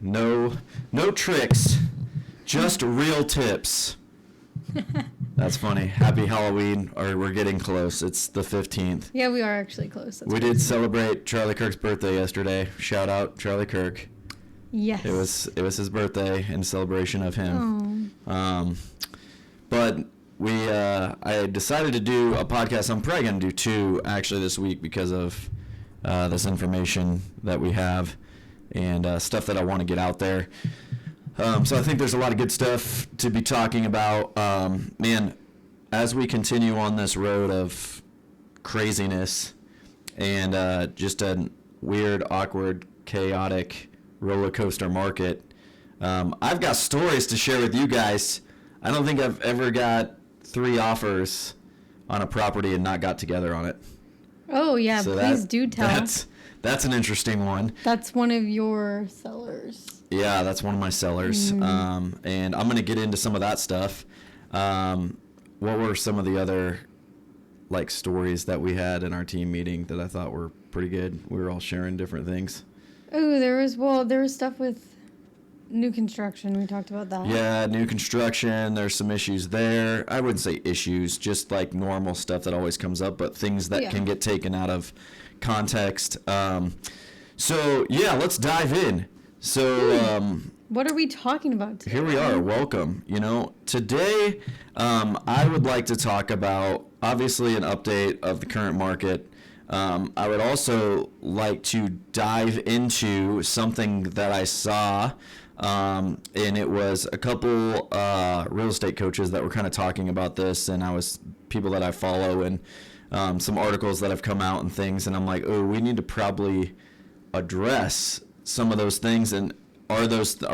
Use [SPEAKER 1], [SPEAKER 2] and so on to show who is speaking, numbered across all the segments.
[SPEAKER 1] No tricks, just real tips. That's funny. Happy Halloween, or we're getting close. It's the 15th.
[SPEAKER 2] Yeah, we are actually close.
[SPEAKER 1] We did celebrate Charlie Kirk's birthday yesterday. Shout out Charlie Kirk.
[SPEAKER 2] Yes.
[SPEAKER 1] It was his birthday in celebration of him.
[SPEAKER 2] Oh.
[SPEAKER 1] But I decided to do a podcast. I'm probably going to do two actually this week because of this information that we have and stuff that I want to get out there. So I think there's a lot of good stuff to be talking about. Man, as we continue on this road of craziness and just a weird, awkward, chaotic roller coaster market, I've got stories to share with you guys. I don't think I've ever got 3 offers on a property and not got together on it.
[SPEAKER 2] Oh, yeah, so please do tell.
[SPEAKER 1] That's an interesting one.
[SPEAKER 2] That's one of your sellers.
[SPEAKER 1] Yeah, that's one of my sellers. And I'm going to get into some of that stuff. What were some of the other stories that we had in our team meeting that I thought were pretty good? We were all sharing different things.
[SPEAKER 2] Oh, there was stuff with new construction. We talked about that.
[SPEAKER 1] Yeah, new construction. There's some issues there. I wouldn't say issues, just normal stuff that always comes up, but things that can get taken out of context. So, yeah, let's dive in. So,
[SPEAKER 2] what are we talking about today?
[SPEAKER 1] Here we are. Welcome. Today, I would like to talk about, obviously, an update of the current market. I would also like to dive into something that I saw, and it was a couple real estate coaches that were kind of talking about this, and people that I follow, and some articles that have come out and things, and I'm like, oh, we need to probably address some of those things, and are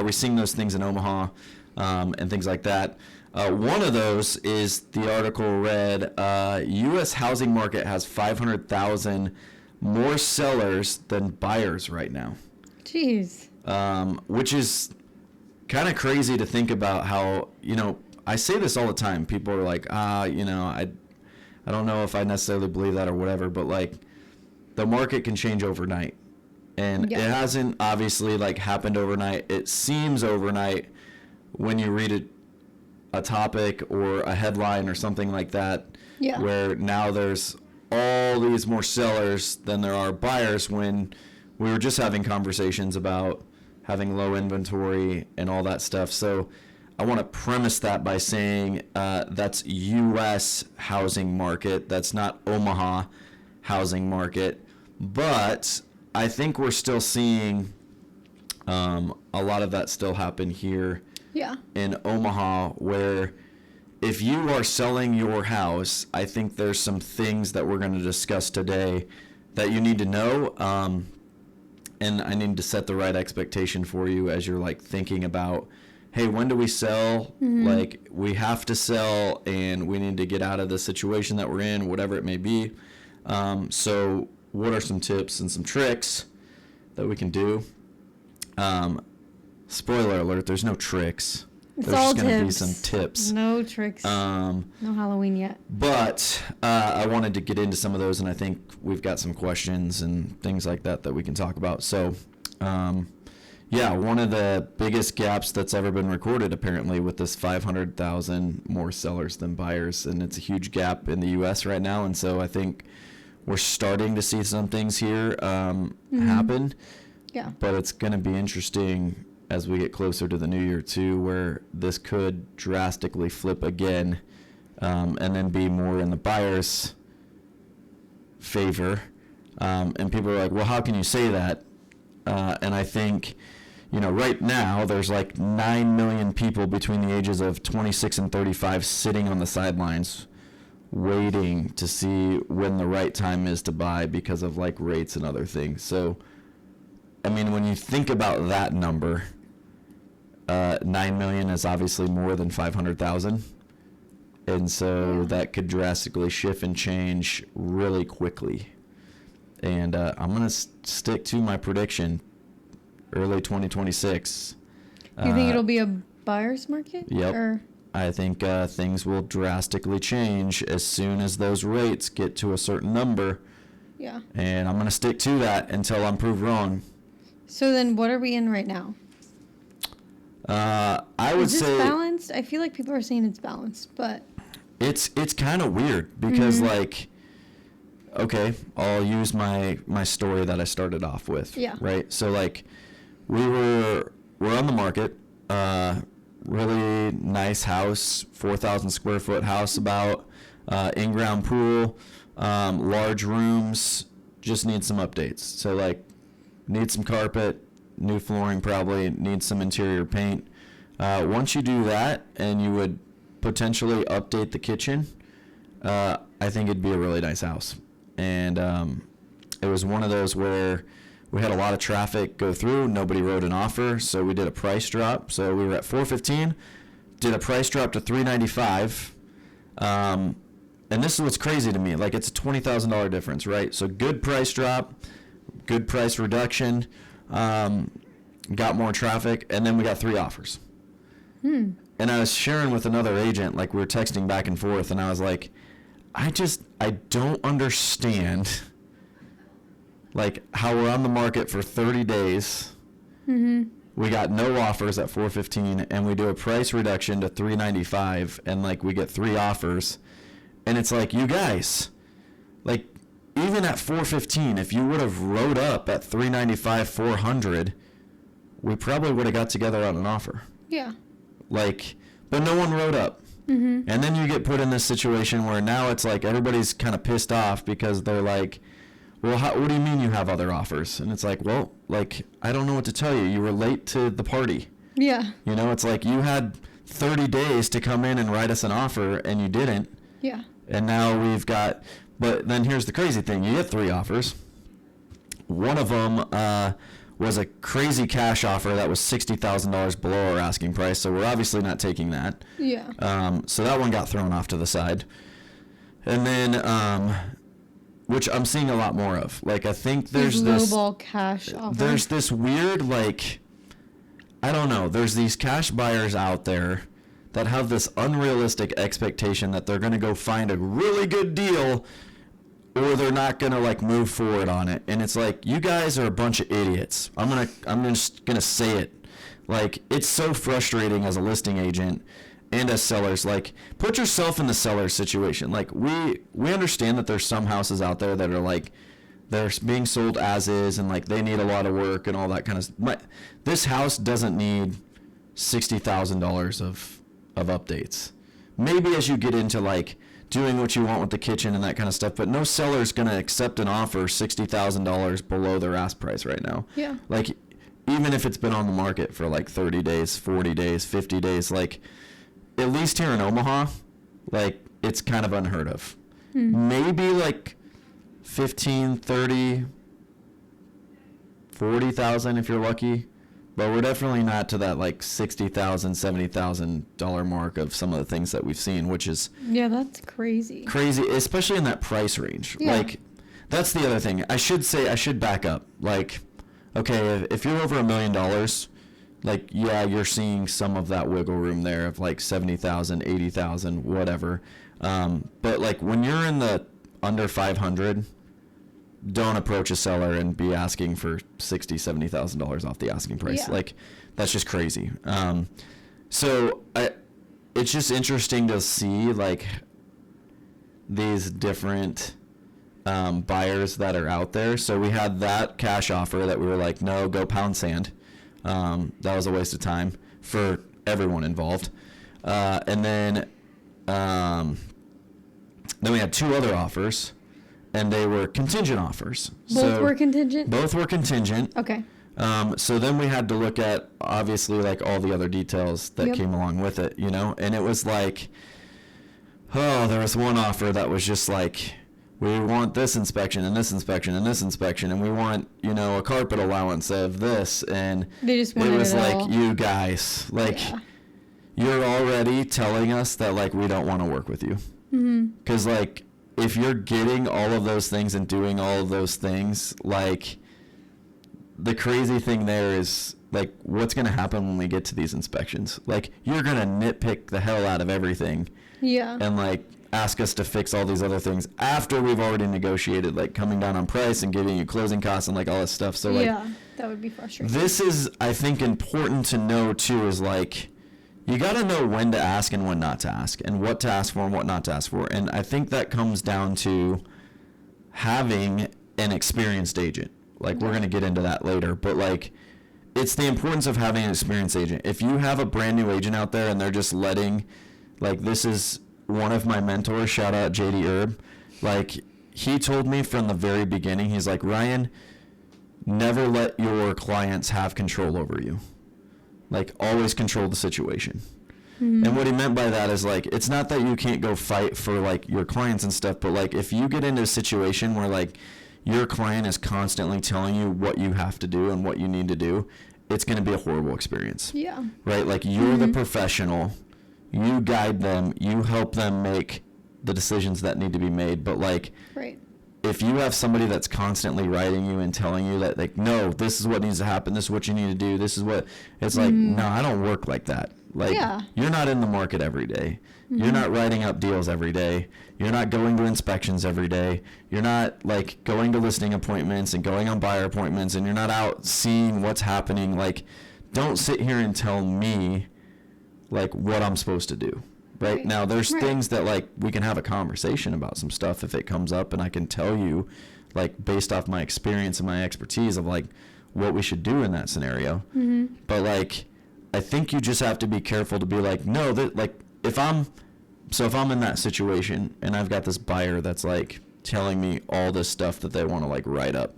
[SPEAKER 1] we seeing those things in Omaha and things like that? One of those is the article read, U.S. housing market has 500,000 more sellers than buyers right now.
[SPEAKER 2] Jeez.
[SPEAKER 1] Which is kind of crazy to think about how, I say this all the time. People are like, I don't know if I necessarily believe that or whatever, but the market can change overnight. And it hasn't obviously happened overnight. It seems overnight when you read a topic or a headline or something like that, where now there's all these more sellers than there are buyers, when we were just having conversations about having low inventory and all that stuff. So I want to premise that by saying that's U.S. housing market. That's not Omaha housing market. But I think we're still seeing a lot of that still happen here in Omaha, where if you are selling your house, I think there's some things that we're going to discuss today that you need to know, and I need to set the right expectation for you as you're thinking about, hey, when do we sell? Mm-hmm. We have to sell, and we need to get out of the situation that we're in, whatever it may be. So what are some tips and some tricks that we can do? Spoiler alert, there's no tricks.
[SPEAKER 2] There's just
[SPEAKER 1] going to be some tips.
[SPEAKER 2] No tricks. No Halloween yet.
[SPEAKER 1] But I wanted to get into some of those, and I think we've got some questions and things like that we can talk about. So, one of the biggest gaps that's ever been recorded, apparently, with this 500,000 more sellers than buyers, and it's a huge gap in the U.S. right now, and so I think we're starting to see some things here happen.
[SPEAKER 2] Yeah.
[SPEAKER 1] But it's going to be interesting as we get closer to the new year, too, where this could drastically flip again and then be more in the buyer's favor. And people are like, well, how can you say that? And I think, right now there's 9 million people between the ages of 26 and 35 sitting on the sidelines waiting to see when the right time is to buy because of rates and other things. So, I mean, when you think about that number, 9 million is obviously more than 500,000. And so that could drastically shift and change really quickly. And I'm going to stick to my prediction, early 2026.
[SPEAKER 2] You think it'll be a buyer's market?
[SPEAKER 1] Yep.
[SPEAKER 2] Or?
[SPEAKER 1] I think things will drastically change as soon as those rates get to a certain number.
[SPEAKER 2] Yeah.
[SPEAKER 1] And I'm going to stick to that until I'm proved wrong.
[SPEAKER 2] So then what are we in right now?
[SPEAKER 1] I would
[SPEAKER 2] Is this
[SPEAKER 1] say
[SPEAKER 2] balanced? I feel like people are saying it's balanced, but
[SPEAKER 1] it's kind of weird because like, okay, I'll use my story that I started off with.
[SPEAKER 2] Yeah.
[SPEAKER 1] Right. So like, we're on the market. Really nice house, 4,000 square foot house, about in-ground pool, large rooms. Just need some updates. So like, need some carpet, new flooring, probably need some interior paint. Once you do that, and you would potentially update the kitchen, I think it'd be a really nice house. And it was one of those where we had a lot of traffic go through. Nobody wrote an offer, so we did a price drop. So we were at $415, did a price drop to $395. And this is what's crazy to me. Like, it's a $20,000 difference, right? So good price drop, good price reduction, got more traffic, and then we got 3 offers. And I was sharing with another agent, like we were texting back and forth, and I was like, I don't understand, like, how we're on the market for 30 days. We got no offers at $415, and we do a price reduction to $395, and like we get 3 offers. And it's like, you guys, like, even at $415, if you would have wrote up at $395, $400, we probably would have got together on an offer.
[SPEAKER 2] yeah.
[SPEAKER 1] Like, but no one wrote up. And then you get put in this situation where now it's like everybody's kind of pissed off because they're like, well, what do you mean you have other offers? And it's like, well, like, I don't know what to tell you. You were late to the party.
[SPEAKER 2] Yeah.
[SPEAKER 1] You know, it's like you had 30 days to come in and write us an offer, and you didn't.
[SPEAKER 2] Yeah.
[SPEAKER 1] And now we've got, but then here's the crazy thing. You get 3 offers. One of them was a crazy cash offer that was $60,000 below our asking price, so we're obviously not taking that.
[SPEAKER 2] Yeah.
[SPEAKER 1] So that one got thrown off to the side. And then, which I'm seeing a lot more of. Like, I think there's this
[SPEAKER 2] lowball cash offer.
[SPEAKER 1] There's this weird, like, I don't know, there's these cash buyers out there that have this unrealistic expectation that they're going to go find a really good deal, or they're not going to like move forward on it. And it's like, you guys are a bunch of idiots. I'm just going to say it. Like, it's so frustrating as a listing agent and as sellers. Like, put yourself in the seller's situation. Like, we understand that there's some houses out there that are like, they're being sold as is, and like they need a lot of work and all that kind of stuff. This house doesn't need $60,000 of updates. Maybe as you get into like doing what you want with the kitchen and that kind of stuff, but no seller's going to accept an offer $60,000 below their ask price right now.
[SPEAKER 2] Yeah.
[SPEAKER 1] Like, even if it's been on the market for like 30 days, 40 days, 50 days, like, at least here in Omaha, like, it's kind of unheard of. Maybe like 15, 30, 40,000 if you're lucky. But we're definitely not to that like $60,000, $70,000 mark of some of the things that we've seen, which is
[SPEAKER 2] Yeah, that's crazy.
[SPEAKER 1] crazy, especially in that price range.
[SPEAKER 2] Yeah.
[SPEAKER 1] Like, that's the other thing. I should back up. Like, okay, if you're over $1 million, like, yeah, you're seeing some of that wiggle room there of like 70,000, 80,000, whatever. But like when you're in the under 500, don't approach a seller and be asking for $60,000, $70,000 off the asking price.
[SPEAKER 2] Yeah.
[SPEAKER 1] Like, that's just crazy. So it's just interesting to see like these different buyers that are out there. So we had that cash offer that we were like, no, go pound sand. That was a waste of time for everyone involved. And then we had 2 other offers, and they were contingent offers.
[SPEAKER 2] Both were contingent?
[SPEAKER 1] Both were contingent.
[SPEAKER 2] Okay.
[SPEAKER 1] So then we had to look at, obviously, like all the other details that
[SPEAKER 2] Yep.
[SPEAKER 1] came along with it, you know? And it was like, oh, there was one offer that was just like, we want this inspection and this inspection and this inspection, and we want, you know, a carpet allowance of this. And
[SPEAKER 2] They just
[SPEAKER 1] it
[SPEAKER 2] wanted
[SPEAKER 1] was
[SPEAKER 2] it
[SPEAKER 1] like,
[SPEAKER 2] all.
[SPEAKER 1] you guys, like,
[SPEAKER 2] Yeah.
[SPEAKER 1] you're already telling us that, like, we don't want to work with you. Because, like, if you're getting all of those things and doing all of those things, like, the crazy thing there is, like, what's going to happen when we get to these inspections? Like, you're going to nitpick the hell out of everything.
[SPEAKER 2] Yeah.
[SPEAKER 1] And, like, ask us to fix all these other things after we've already negotiated, like coming down on price and giving you closing costs and like all this stuff. So like,
[SPEAKER 2] yeah, that would be frustrating.
[SPEAKER 1] this is, I think, important to know too, is like, you got to know when to ask and when not to ask, and what to ask for and what not to ask for. And I think that comes down to having an experienced agent. Like, we're going to get into that later, but like, it's the importance of having an experienced agent. If you have a brand new agent out there and they're just letting, like, this is one of my mentors, shout out JD Herb, like, he told me from the very beginning, he's like, Ryan, never let your clients have control over you. Like, always control the situation.
[SPEAKER 2] Mm-hmm.
[SPEAKER 1] And what he meant by that is, like, it's not that you can't go fight for, like, your clients and stuff, but, like, if you get into a situation where, like, your client is constantly telling you what you have to do and what you need to do, it's going to be a horrible experience.
[SPEAKER 2] Yeah.
[SPEAKER 1] Right? Like, you're the professional. You guide them. You help them make the decisions that need to be made. But, like,
[SPEAKER 2] Right.
[SPEAKER 1] if you have somebody that's constantly writing you and telling you that, like, no, this is what needs to happen, this is what you need to do, this is what, it's like, no, I don't work like that. Like,
[SPEAKER 2] Yeah.
[SPEAKER 1] you're not in the market every day. You're not writing up deals every day. You're not going to inspections every day. You're not, like, going to listing appointments and going on buyer appointments, and you're not out seeing what's happening. Like, don't sit here and tell me, like, what I'm supposed to do. Right? Now, there's things that, like, we can have a conversation about some stuff if it comes up, and I can tell you, like, based off my experience and my expertise of, like, what we should do in that scenario. But, like, I think you just have to be careful to be like, no, that, like, if I'm in that situation and I've got this buyer that's, like, telling me all this stuff that they want to, like, write up,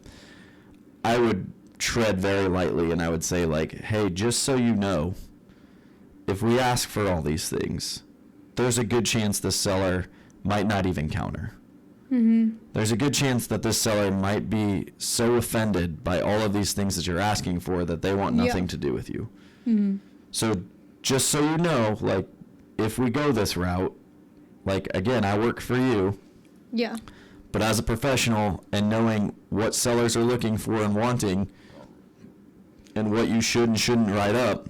[SPEAKER 1] I would tread very lightly and I would say, like, hey, just so you know, if we ask for all these things, there's a good chance the seller might not even counter. There's a good chance that this seller might be so offended by all of these things that you're asking for that they want nothing to do with you. So just so you know, like, if we go this route, like, again, I work for you.
[SPEAKER 2] Yeah.
[SPEAKER 1] But as a professional and knowing what sellers are looking for and wanting and what you should and shouldn't write up,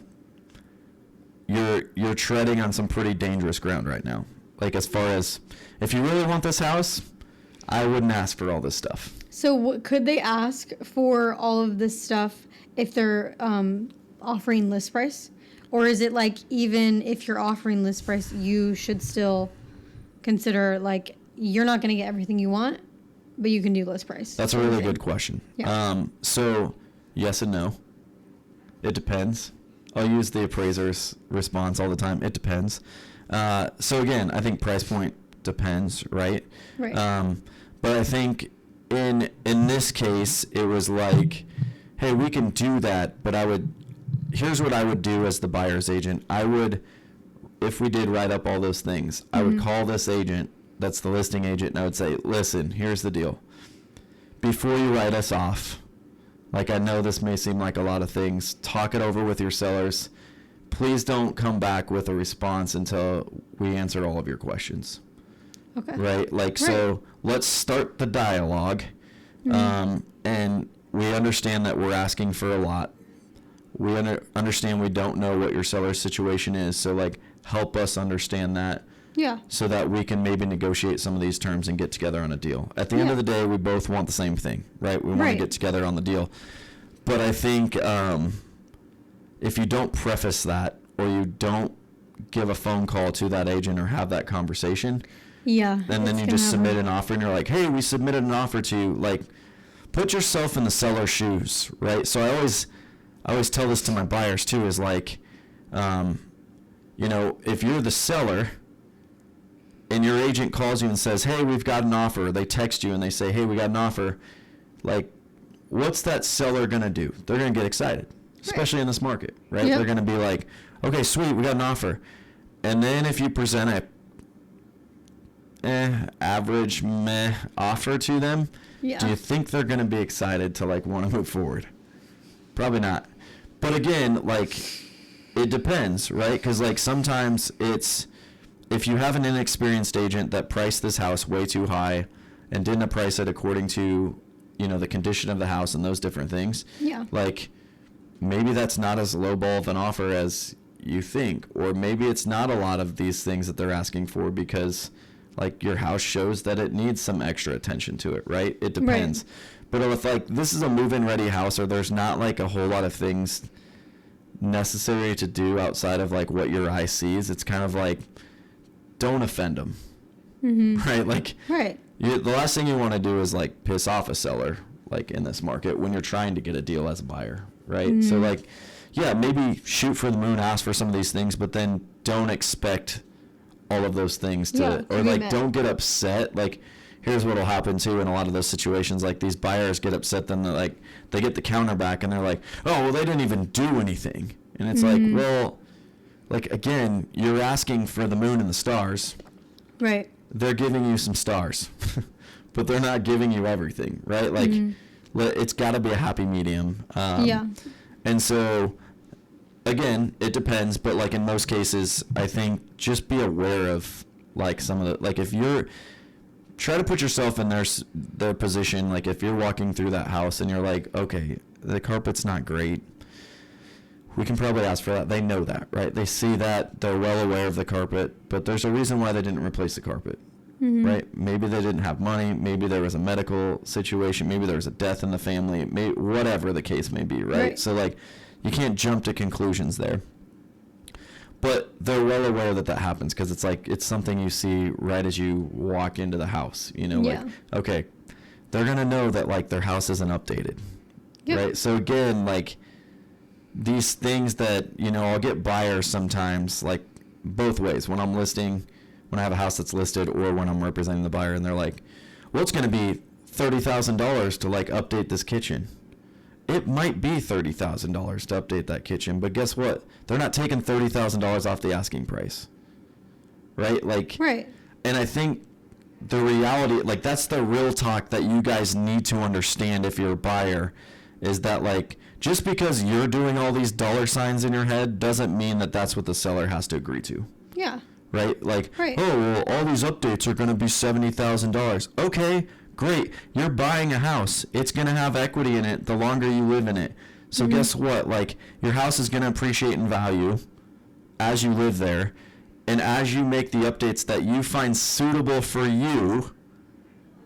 [SPEAKER 1] you're treading on some pretty dangerous ground right now. Like, as far as, if you really want this house, I wouldn't ask for all this stuff.
[SPEAKER 2] So could they ask for all of this stuff if they're offering list price? Or is it like, even if you're offering list price, you should still consider, like, you're not going to get everything you want, but you can do list price?
[SPEAKER 1] That's a really good question.
[SPEAKER 2] Yeah.
[SPEAKER 1] So, yes and no. It depends. I'll use the appraiser's response all the time. It depends. So, again, I think price point depends, right?
[SPEAKER 2] Right.
[SPEAKER 1] But I think in this case, it was like, hey, we can do that, but here's what I would do as the buyer's agent. I would, if we did write up all those things, I would call this agent, that's the listing agent, and I would say, listen, here's the deal. Before you write us off, like, I know this may seem like a lot of things, talk it over with your sellers. Please don't come back with a response until we answer all of your questions.
[SPEAKER 2] Okay.
[SPEAKER 1] Right? Like, so let's start the dialogue. And we understand that we're asking for a lot. We understand we don't know what your seller's situation is. So, like, help us understand that.
[SPEAKER 2] Yeah.
[SPEAKER 1] So that we can maybe negotiate some of these terms and get together on a deal. At the end of the day, we both want the same thing, right? We want to get together on the deal. But I think if you don't preface that, or you don't give a phone call to that agent or have that conversation,
[SPEAKER 2] Yeah.
[SPEAKER 1] and then you just submit an offer and you're like, hey, we submitted an offer to you, like, put yourself in the seller's shoes, right? So I always tell this to my buyers too, is like, you know, if you're the seller and your agent calls you and says, hey, we've got an offer, they text you and they say, hey, we got an offer, like, what's that seller going to do? They're going to get excited, especially in this market, right?
[SPEAKER 2] Yep.
[SPEAKER 1] They're going to be like, okay, sweet, we got an offer. And then if you present a average meh offer to them, do you think they're going to be excited to, like, want to move forward? Probably not. But again, like, it depends, right? Because, like, sometimes it's, if you have an inexperienced agent that priced this house way too high and didn't price it according to, you know, the condition of the house and those different things, like, maybe that's not as lowball of an offer as you think, or maybe it's not a lot of these things that they're asking for because like your house shows that it needs some extra attention to it, right? It depends. Right. But if like this is a move-in ready house, or there's not like a whole lot of things necessary to do outside of like what your eye sees, it's kind of like, don't offend them. Right? Like, the last thing you want to do is like piss off a seller, like in this market, when you're trying to get a deal as a buyer, right? So like, yeah, maybe shoot for the moon, ask for some of these things, but then don't expect all of those things to, or like don't get upset. Like, here's what'll happen too in a lot of those situations, like these buyers get upset, then like they get the counter back and they're like, oh, well, they didn't even do anything. And it's like, well, like, again, you're asking for the moon and the stars.
[SPEAKER 2] Right.
[SPEAKER 1] They're giving you some stars, but they're not giving you everything, right? Like, it's got to be a happy medium. And so, again, it depends, but like in most cases, I think just be aware of like some of the, like if you're, try to put yourself in their position. Like if you're walking through that house and you're like, okay, the carpet's not great, we can probably ask for that. They know that, right? They see that. They're well aware of the carpet, but there's a reason why they didn't replace the carpet, right? Maybe they didn't have money. Maybe there was a medical situation. Maybe there was a death in the family. Whatever the case may be, right? So like, you can't jump to conclusions there. But they're well aware that happens, because it's like, it's something you see right as you walk into the house, you know, like, okay, they're going to know that like their house isn't updated, right? So again, like these things that, you know, I'll get buyers sometimes, like both ways, when I'm listing, when I have a house that's listed, or when I'm representing the buyer, and they're like, well, it's going to be $30,000 to like update this kitchen. It might be $30,000 to update that kitchen, but guess what? They're not taking $30,000 off the asking price, right? Like, and I think the reality, like that's the real talk that you guys need to understand if you're a buyer, is that like, just because you're doing all these dollar signs in your head doesn't mean that that's what the seller has to agree to. Right? Like, oh, well, all these updates are going to be $70,000. Okay, great. You're buying a house. It's going to have equity in it the longer you live in it. So guess what? Like, your house is going to appreciate in value as you live there. And as you make the updates that you find suitable for you,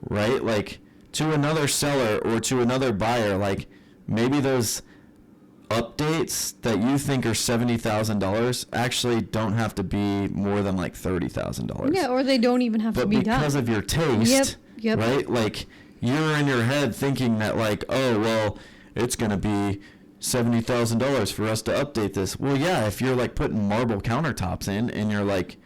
[SPEAKER 1] right? Like, to another seller or to another buyer, like, maybe those updates that you think are $70,000 actually don't have to be more than like $30,000.
[SPEAKER 2] Yeah, or they don't even have to be done.
[SPEAKER 1] But because of your taste, right? Like, you're in your head thinking that like, oh, well, it's going to be $70,000 for us to update this. Well, yeah, if you're like putting marble countertops in and you're like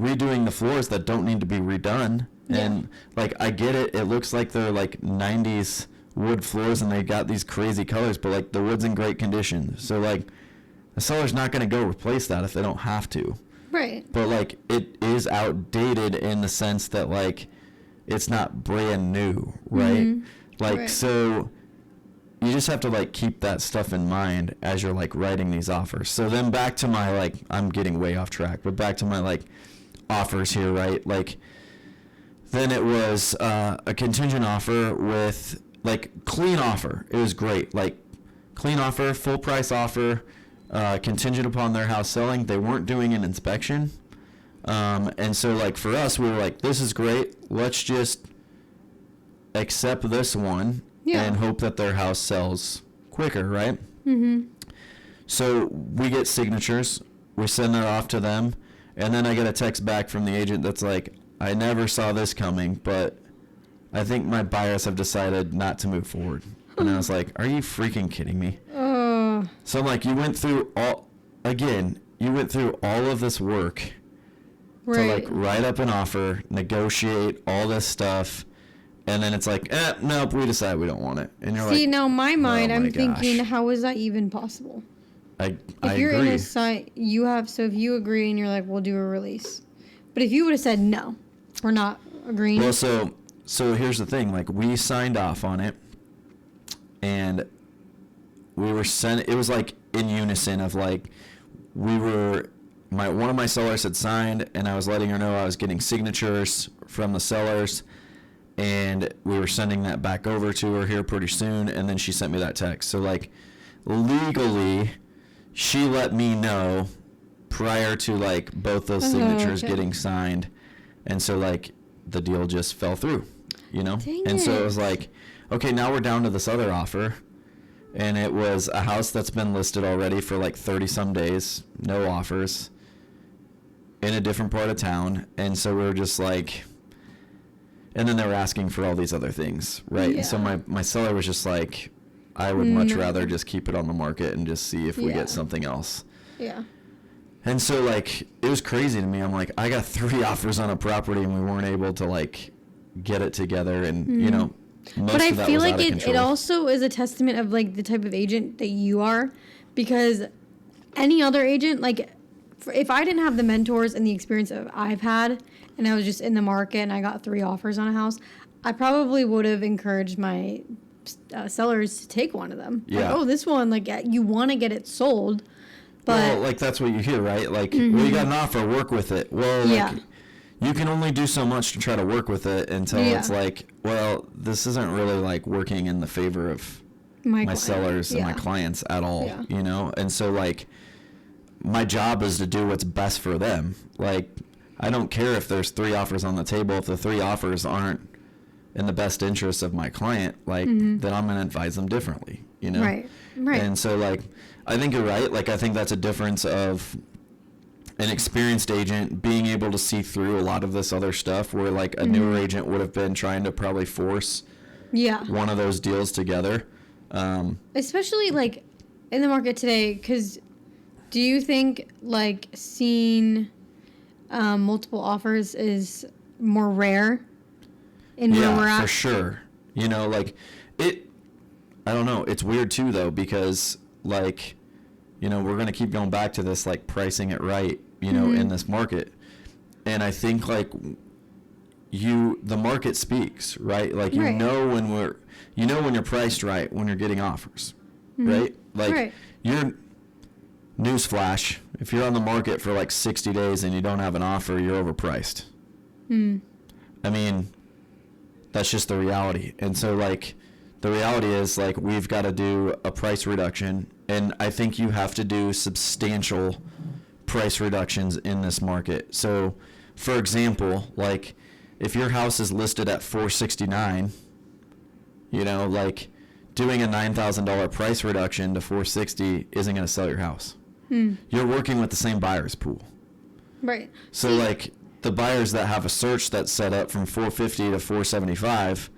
[SPEAKER 1] redoing the floors that don't need to be redone, and like, I get it. It looks like they're like 90s wood floors and they got these crazy colors, but like the wood's in great condition. So like, the seller's not going to go replace that if they don't have to. Right. But like, it is outdated in the sense that like, it's not brand new, right? Like, so you just have to like keep that stuff in mind as you're like writing these offers. So then back to my like, I'm getting way off track, but back to my like offers here, right? Like, then it was a contingent offer with like clean offer. It was great. Like, clean offer, full price offer, contingent upon their house selling. They weren't doing an inspection. And so like for us, we were like, this is great. Let's just accept this one and hope that their house sells quicker, right? So we get signatures. We send that off to them. And then I get a text back from the agent that's like, I never saw this coming, but I think my buyers have decided not to move forward. And I was like, are you freaking kidding me? So I'm like, you went through all of this work to like write up an offer, negotiate all this stuff, and then it's like, nope, we decide we don't want it. And you're like, see, now in my mind, I'm thinking,
[SPEAKER 2] how is that even possible?
[SPEAKER 1] I
[SPEAKER 2] if you're
[SPEAKER 1] agree.
[SPEAKER 2] In a site, if you agree and you're like, we'll do a release. But if you would have said, no, we're not agreeing.
[SPEAKER 1] Well, so here's the thing, like, we signed off on it, and we were sent, it was like in unison of like, one of my sellers had signed, and I was letting her know I was getting signatures from the sellers, and we were sending that back over to her here pretty soon, and then she sent me that text. So like, legally, she let me know prior to like both those signatures getting signed. And so like, the deal just fell through, you know?
[SPEAKER 2] Dang
[SPEAKER 1] and
[SPEAKER 2] it.
[SPEAKER 1] so it was like, okay, now we're down to this other offer. And it was a house that's been listed already for like 30 some days, no offers, in a different part of town. And so we were just like, and then they were asking for all these other things, right?
[SPEAKER 2] Yeah.
[SPEAKER 1] And so my seller was just like, I would much
[SPEAKER 2] No.
[SPEAKER 1] rather just keep it on the market and just see if we
[SPEAKER 2] Yeah.
[SPEAKER 1] get something else.
[SPEAKER 2] Yeah.
[SPEAKER 1] And so, like, it was crazy to me. I'm like, I got 3 offers on a property and we weren't able to, like, get it together. And, you know, most
[SPEAKER 2] But I
[SPEAKER 1] of that
[SPEAKER 2] feel
[SPEAKER 1] was
[SPEAKER 2] like
[SPEAKER 1] out of
[SPEAKER 2] it
[SPEAKER 1] control.
[SPEAKER 2] also is a testament of like the type of agent that you are, because any other agent, like if I didn't have the mentors and the experience that I've had and I was just in the market and I got 3 offers on a house, I probably would have encouraged my sellers to take one of them.
[SPEAKER 1] Yeah.
[SPEAKER 2] Like, oh, this one, like you want to get it sold, but
[SPEAKER 1] Well, like, that's what you hear, right? Like, well, you got an offer, work with it. Well, like,
[SPEAKER 2] Yeah.
[SPEAKER 1] you can only do so much to try to work with it until
[SPEAKER 2] Yeah.
[SPEAKER 1] it's like, well, this isn't really, like, working in the favor of my
[SPEAKER 2] client.
[SPEAKER 1] sellers and my
[SPEAKER 2] Yeah.
[SPEAKER 1] clients at all,
[SPEAKER 2] Yeah.
[SPEAKER 1] you know? And so, like, my job is to do what's best for them. Like, I don't care if there's 3 offers on the table. If the 3 offers aren't in the best interest of my client, like, then I'm going to advise them differently, you know?
[SPEAKER 2] Right. Right.
[SPEAKER 1] And so, like, I think you're right. Like, I think that's a difference of an experienced agent being able to see through a lot of this other stuff, where, like, a newer agent would have been trying to probably force
[SPEAKER 2] Yeah.
[SPEAKER 1] one of those deals together.
[SPEAKER 2] Especially like in the market today, because do you think like seeing multiple offers is more rare in where we're
[SPEAKER 1] Yeah,
[SPEAKER 2] at?
[SPEAKER 1] for sure. You know, like, I don't know. It's weird too, though, because, like, you know, we're going to keep going back to this, like, pricing it right, you know, in this market. And I think, like, the market speaks, right? Like, you
[SPEAKER 2] Right.
[SPEAKER 1] know when you're priced right when you're getting offers, right? Like,
[SPEAKER 2] Right.
[SPEAKER 1] newsflash, if you're on the market for like 60 days and you don't have an offer, you're overpriced. I mean, that's just the reality. And so, like, the reality is, like, we've got to do a price reduction, and I think you have to do substantial price reductions in this market. So, for example, like, if your house is listed at $469, you know, like, doing a $9,000 price reduction to $460 isn't going to sell your house. You're working with the same buyer's pool.
[SPEAKER 2] Right.
[SPEAKER 1] So, like, the buyers that have a search that's set up from $450 to $475,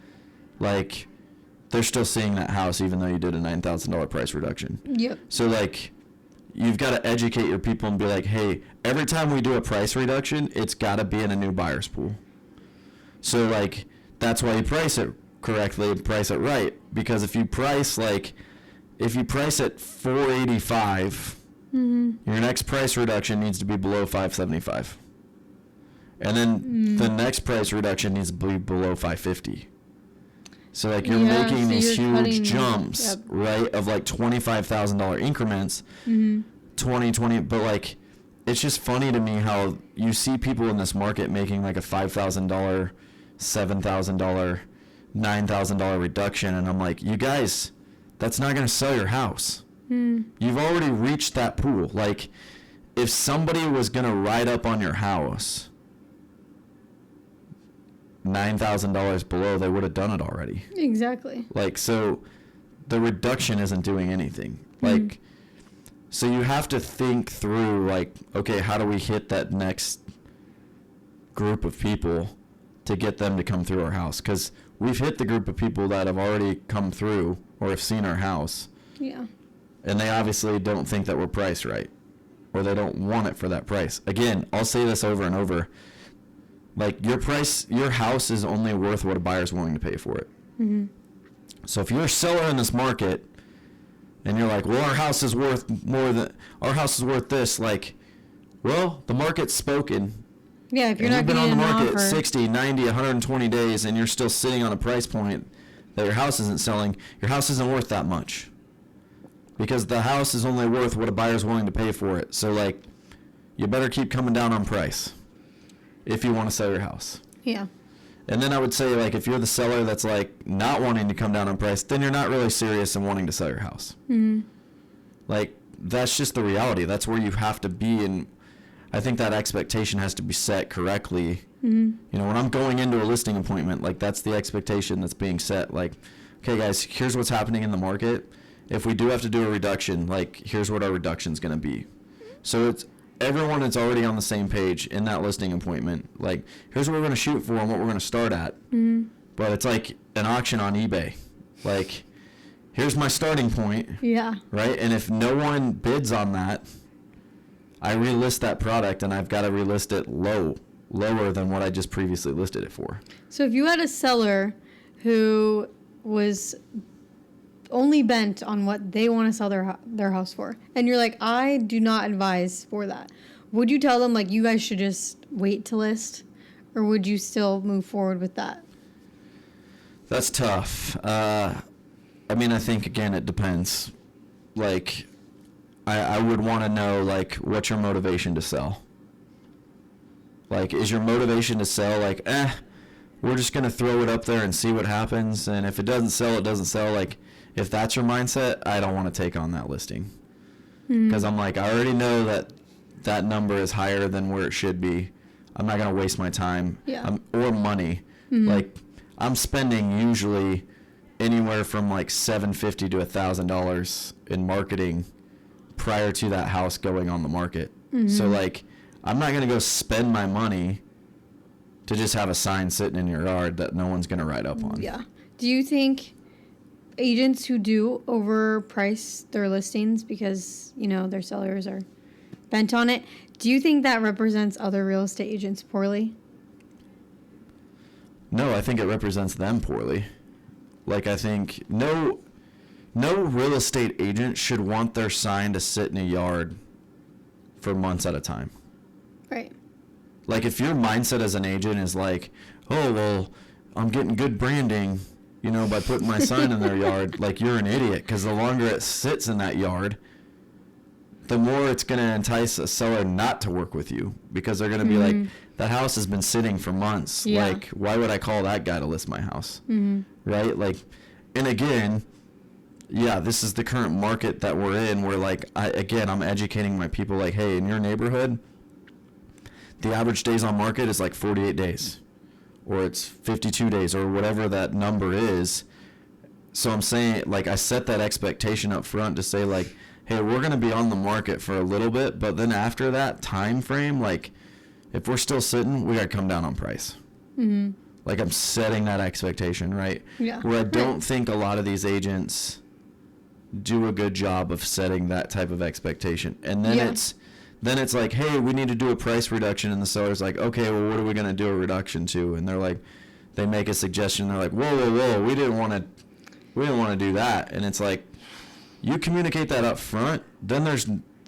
[SPEAKER 1] like, they're still seeing that house even though you did a $9,000 price reduction.
[SPEAKER 2] Yep.
[SPEAKER 1] So, like, you've got to educate your people and be like, hey, every time we do a price reduction, it's got to be in a new buyer's pool. So, like, that's why you price it correctly and price it right. Because if you price at $485, your next price reduction needs to be below $575. And then the next price reduction needs to be below $550. So, like, you're
[SPEAKER 2] Yeah,
[SPEAKER 1] making
[SPEAKER 2] so
[SPEAKER 1] these
[SPEAKER 2] you're
[SPEAKER 1] huge
[SPEAKER 2] cutting-
[SPEAKER 1] jumps,
[SPEAKER 2] yep.
[SPEAKER 1] right, of like $25,000 increments, 20, but, like, it's just funny to me how you see people in this market making like a $5,000, $7,000, $9,000 reduction, and I'm like, you guys, that's not going to sell your house. You've already reached that pool. Like, if somebody was going to ride up on your house $9,000 below, they would have done it already.
[SPEAKER 2] Exactly.
[SPEAKER 1] Like, so the reduction isn't doing anything. Like, so you have to think through, like, okay, how do we hit that next group of people to get them to come through our house? Because we've hit the group of people that have already come through or have seen our house,
[SPEAKER 2] Yeah.
[SPEAKER 1] and they obviously don't think that we're priced right, or they don't want it for that price. Again, I'll say this over and over. Like, your house is only worth what a buyer's willing to pay for it. So if you're a seller in this market and you're like, well, our house is worth this, like, well, the market's spoken.
[SPEAKER 2] Yeah, if you're
[SPEAKER 1] And
[SPEAKER 2] not
[SPEAKER 1] you've been
[SPEAKER 2] getting
[SPEAKER 1] on the
[SPEAKER 2] an
[SPEAKER 1] market
[SPEAKER 2] offer.
[SPEAKER 1] 60, 90, 120 days, and you're still sitting on a price point that your house isn't selling, your house isn't worth that much. Because the house is only worth what a buyer's willing to pay for it. So, like, you better keep coming down on price if you want to sell your house.
[SPEAKER 2] Yeah.
[SPEAKER 1] And then I would say, like, if you're the seller that's, like, not wanting to come down on price, then you're not really serious in wanting to sell your house. Like, that's just the reality. That's where you have to be. And I think that expectation has to be set correctly.
[SPEAKER 2] Mm-hmm.
[SPEAKER 1] You know, when I'm going into a listing appointment, like that's the expectation that's being set. Like, okay, guys, here's what's happening in the market. If we do have to do a reduction, like here's what our reduction's going to be. So it's everyone is already on the same page in that listing appointment. Like, here's what we're going to shoot for and what we're going to start at.
[SPEAKER 2] Mm-hmm.
[SPEAKER 1] But it's like an auction on eBay. Like, here's my starting point.
[SPEAKER 2] Yeah.
[SPEAKER 1] Right? And if no one bids on that, I relist that product and I've got to relist it lower than what I just previously listed it for.
[SPEAKER 2] So if you had a seller who was only bent on what they want to sell their house for, and you're like, I do not advise for that, would you tell them, like, you guys should just wait to list? Or would you still move forward with that?
[SPEAKER 1] That's tough. I mean, I think, again, it depends. Like, I would want to know, like, what's your motivation to sell? Like, is your motivation to sell, like, we're just going to throw it up there and see what happens, and if it doesn't sell, it doesn't sell. Like, if that's your mindset, I don't want to take on that listing. Because I'm like, I already know that that number is higher than where it should be. I'm not going to waste my time or money. Like, I'm spending usually anywhere from like $750 to $1,000 in marketing prior to that house going on the market. So like, I'm not going to go spend my money to just have a sign sitting in your yard that no one's going to write up on.
[SPEAKER 2] Yeah. Do you think agents who do overprice their listings because, you know, their sellers are bent on it, do you think that represents other real estate agents poorly?
[SPEAKER 1] No, I think it represents them poorly. Like, I think no real estate agent should want their sign to sit in a yard for months at a time.
[SPEAKER 2] Right.
[SPEAKER 1] Like, if your mindset as an agent is like, oh, well, I'm getting good branding, you know, by putting my sign in their yard, like, you're an idiot, because the longer it sits in that yard, the more it's going to entice a seller not to work with you, because they're going to be like, that house has been sitting for months.
[SPEAKER 2] Yeah.
[SPEAKER 1] Like, why would I call that guy to list my house? Right? Like, and again, yeah, this is the current market that we're in, where, like, I'm educating my people, like, hey, in your neighborhood, the average days on market is like 48 days, or it's 52 days, or whatever that number is. So I'm saying, like, I set that expectation up front to say, like, hey, we're going to be on the market for a little bit, but then after that time frame, like, if we're still sitting, we got to come down on price. Like, I'm setting that expectation, right?
[SPEAKER 2] Yeah.
[SPEAKER 1] Where I don't think a lot of these agents do a good job of setting that type of expectation. And then it's like, hey, we need to do a price reduction, and the seller's like, okay, well, what are we going to do a reduction to? And they're like, they make a suggestion, they're like, whoa, we didn't want to do that. And it's like, you communicate that up front, then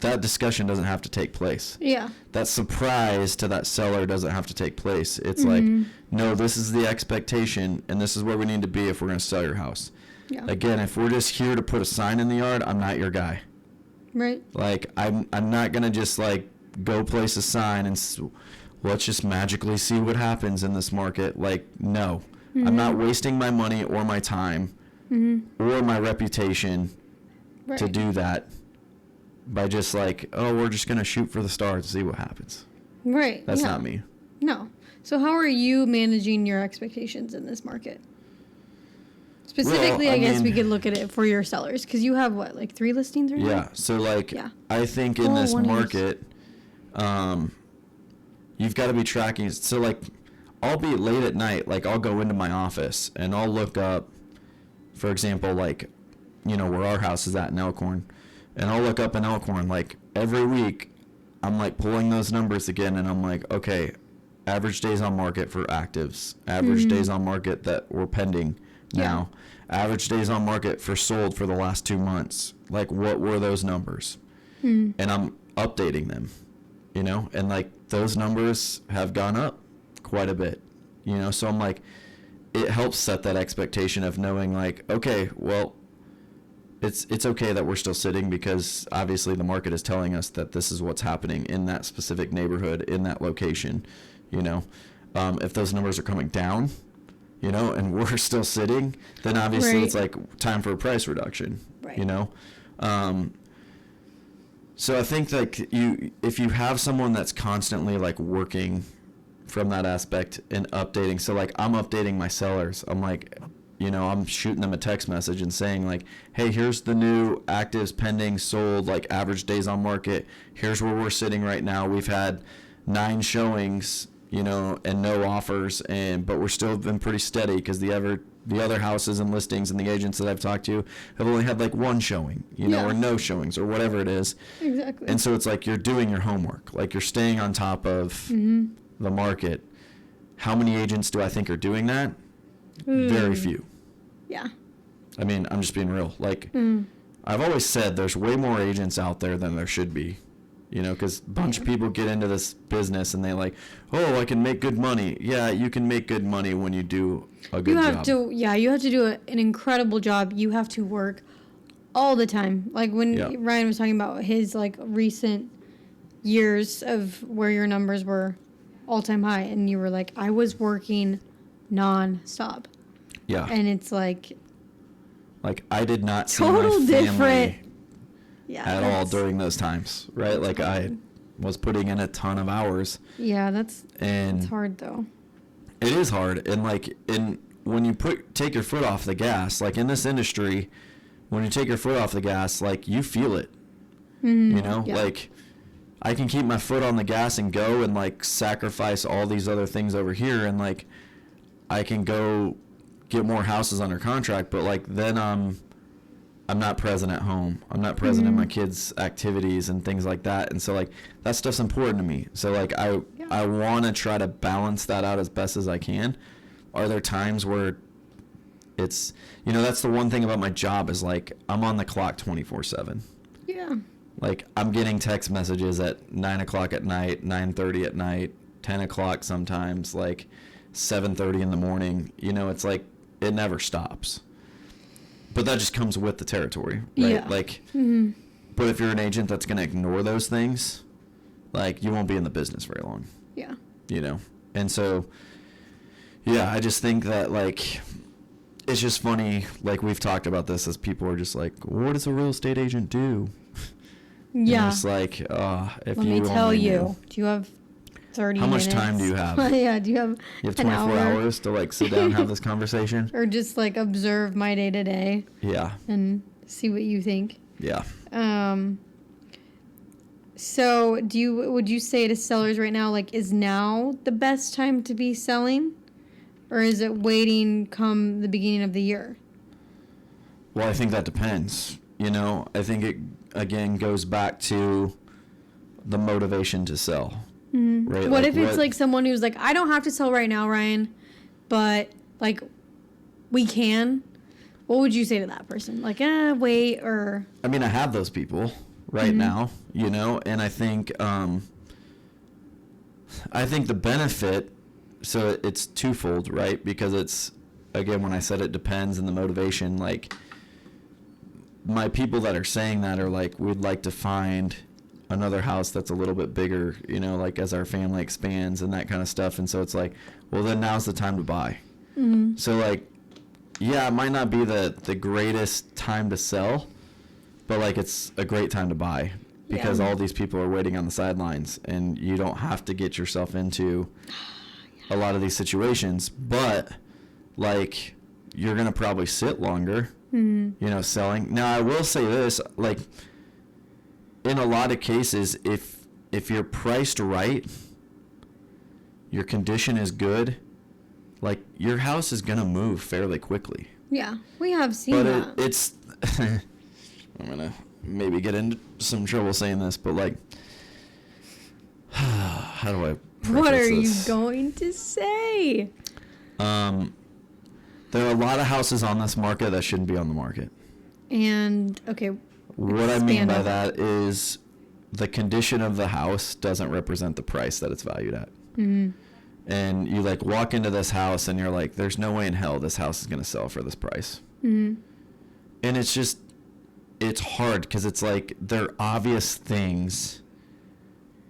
[SPEAKER 1] that discussion doesn't have to take place. Yeah. That surprise to that seller doesn't have to take place. It's like, no, this is the expectation, and this is where we need to be if we're going to sell your house. Yeah. Again, if we're just here to put a sign in the yard, I'm not your guy. Right. Like, I'm not going to just, like, go place a sign and let's just magically see what happens in this market. Like, no. I'm not wasting my money or my time or my reputation to do that by just, like, oh, we're just going to shoot for the stars to see what happens. Right. That's not me.
[SPEAKER 2] No. So how are you managing your expectations in this market? Specifically, well, I guess we could look at it for your sellers, because you have, what, like 3 listings right now?
[SPEAKER 1] Yeah. So, like, I think in this market, you've got to be tracking. So, like, I'll be late at night. Like, I'll go into my office, and I'll look up, for example, like, you know, where our house is at in Elkhorn. And I'll look up in Elkhorn, like, every week, I'm, like, pulling those numbers again, and I'm like, okay, average days on market for actives, average days on market that were pending now, average days on market for sold for the last 2 months. Like, what were those numbers? And I'm updating them, you know, and, like, those numbers have gone up quite a bit, you know, so I'm like, it helps set that expectation of knowing, like, okay, well, it's okay that we're still sitting, because obviously the market is telling us that this is what's happening in that specific neighborhood, in that location, you know. If those numbers are coming down, you know, and we're still sitting, then obviously it's like time for a price reduction, you know. So I think like if you have someone that's constantly like working from that aspect and updating, so like I'm updating my sellers. I'm like, I'm shooting them a text message and saying like, hey, here's the new actives pending sold, like average days on market. Here's where we're sitting right now. We've had 9 showings, and no offers, but we're still been pretty steady because the other houses and listings and the agents that I've talked to have only had like 1 showing, or no showings or whatever it is.
[SPEAKER 2] Exactly.
[SPEAKER 1] And so it's like you're doing your homework, like you're staying on top of the market. How many agents do I think are doing that? Very few.
[SPEAKER 2] Yeah.
[SPEAKER 1] I mean, I'm just being real. Like, I've always said there's way more agents out there than there should be, because a bunch of people get into this business and they like, oh, I can make good money. Yeah, you can make good money when you do a good job.
[SPEAKER 2] You have to do an incredible job. You have to work all the time. Like when Ryan was talking about his like recent years of where your numbers were all-time high, and you were like, I was working non-stop.
[SPEAKER 1] Yeah.
[SPEAKER 2] And it's like
[SPEAKER 1] I did not see
[SPEAKER 2] total
[SPEAKER 1] my family
[SPEAKER 2] different
[SPEAKER 1] at all during those times, right? Like I was putting in a ton of hours.
[SPEAKER 2] Yeah, that's hard though.
[SPEAKER 1] It is hard, and when you take your foot off the gas, like in this industry, when you take your foot off the gas, like you feel it. Like I can keep my foot on the gas and go and like sacrifice all these other things over here, and like I can go get more houses under contract, but like then I'm not present at home. I'm not present in my kids' activities and things like that. And so like that stuff's important to me. So like I want to try to balance that out as best as I can. Are there times where it's, that's the one thing about my job is like I'm on the clock 24/7.
[SPEAKER 2] Yeah.
[SPEAKER 1] Like I'm getting text messages at 9 o'clock at night, 9:30 at night, 10 o'clock sometimes, like 7:30 in the morning. It's like it never stops. But that just comes with the territory, right?
[SPEAKER 2] Yeah.
[SPEAKER 1] Like, but if you're an agent that's going to ignore those things, like you won't be in the business very long.
[SPEAKER 2] Yeah.
[SPEAKER 1] And so, yeah, I just think that like, it's just funny. Like we've talked about this as people are just like, what does a real estate agent do?
[SPEAKER 2] Yeah.
[SPEAKER 1] And it's like, if
[SPEAKER 2] Let me tell you, do you have 30
[SPEAKER 1] How
[SPEAKER 2] minutes?
[SPEAKER 1] much time do you have?
[SPEAKER 2] Yeah, do you have
[SPEAKER 1] You have
[SPEAKER 2] an
[SPEAKER 1] 24
[SPEAKER 2] hour?
[SPEAKER 1] hours to like sit down and have this conversation?
[SPEAKER 2] Or just like observe my day to day
[SPEAKER 1] Yeah.
[SPEAKER 2] and see what you think.
[SPEAKER 1] Yeah.
[SPEAKER 2] So would you say to sellers right now, like, is now the best time to be selling? Or is it waiting come the beginning of the year?
[SPEAKER 1] Well, I think that depends. I think it, again, goes back to the motivation to sell. Right?
[SPEAKER 2] What if it's like someone who's like, I don't have to sell right now, Ryan, but like we can? What would you say to that person? Like, wait, or...
[SPEAKER 1] I mean, I have those people right now, and I think the benefit, so it's twofold, right? Because it's, again, when I said it depends and the motivation, like my people that are saying that are like, we'd like to find another house that's a little bit bigger, like as our family expands and that kind of stuff. And so it's like, well, then now's the time to buy. So like, yeah, it might not be the greatest time to sell, but like it's a great time to buy because all these people are waiting on the sidelines and you don't have to get yourself into a lot of these situations, but like you're going to probably sit longer, selling. Now I will say this, like, in a lot of cases, if you're priced right, your condition is good, like your house is gonna move fairly quickly.
[SPEAKER 2] Yeah, we have seen that.
[SPEAKER 1] But it's I'm gonna maybe get into some trouble saying this, but like, how do I preface
[SPEAKER 2] What are
[SPEAKER 1] this?
[SPEAKER 2] you going to say?
[SPEAKER 1] There are a lot of houses on this market that shouldn't be on the market.
[SPEAKER 2] And okay.
[SPEAKER 1] What I mean by
[SPEAKER 2] on
[SPEAKER 1] that is the condition of the house doesn't represent the price that it's valued at. And you like walk into this house and you're like, there's no way in hell this house is going to sell for this price. And it's hard because it's like there are obvious things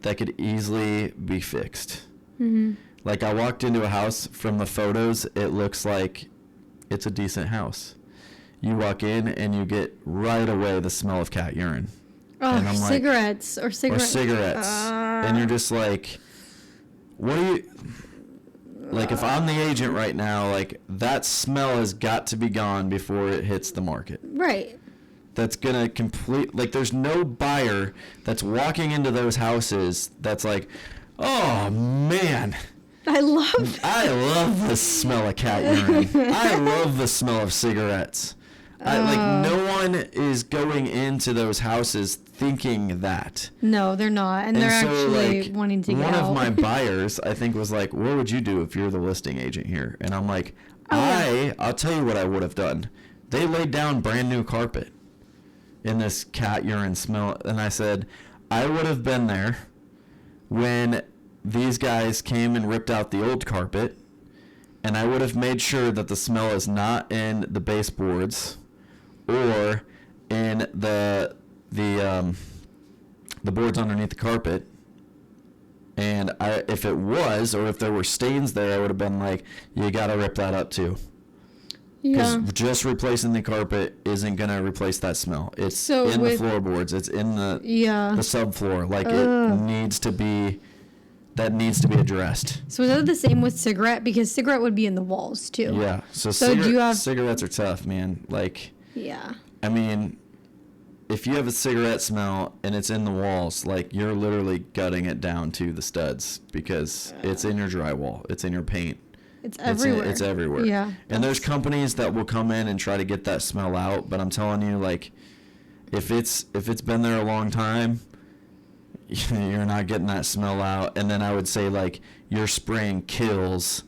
[SPEAKER 1] that could easily be fixed. Like I walked into a house, from the photos, it looks like it's a decent house. You walk in and you get right away the smell of cat urine.
[SPEAKER 2] Oh,
[SPEAKER 1] and I'm
[SPEAKER 2] cigarettes
[SPEAKER 1] or cigarettes, and you're just like, what do you? Like, if I'm the agent right now, like, that smell has got to be gone before it hits the market.
[SPEAKER 2] Right.
[SPEAKER 1] That's gonna like, there's no buyer that's walking into those houses that's like, oh man, I love the smell of cat urine. I love the smell of cigarettes. Like, no one is going into those houses thinking that.
[SPEAKER 2] No, they're not. And they're
[SPEAKER 1] so,
[SPEAKER 2] actually
[SPEAKER 1] like,
[SPEAKER 2] wanting to get out.
[SPEAKER 1] One of my buyers, I think, was like, what would you do if you're the listing agent here? And I'm like, I'll tell you what I would have done. They laid down brand new carpet in this cat urine smell. And I said, I would have been there when these guys came and ripped out the old carpet. And I would have made sure that the smell is not in the baseboards or in the boards underneath the carpet. And if it was, or if there were stains there, I would have been like, you got to rip that up too. Because just replacing the carpet isn't going to replace that smell. It's in the floorboards. It's in the subfloor. Like, it needs to be... That needs to be addressed.
[SPEAKER 2] So is that the same with cigarette? Because cigarette would be in the walls too.
[SPEAKER 1] Yeah. So cigarettes are tough, man. Like.
[SPEAKER 2] Yeah.
[SPEAKER 1] I mean, if you have a cigarette smell and it's in the walls, like, you're literally gutting it down to the studs because it's in your drywall, it's in your paint.
[SPEAKER 2] It's everywhere.
[SPEAKER 1] It's everywhere.
[SPEAKER 2] Yeah.
[SPEAKER 1] And there's companies that will come in and try to get that smell out, but I'm telling you, like, if it's been there a long time, you're not getting that smell out. And then I would say, like, your spraying kills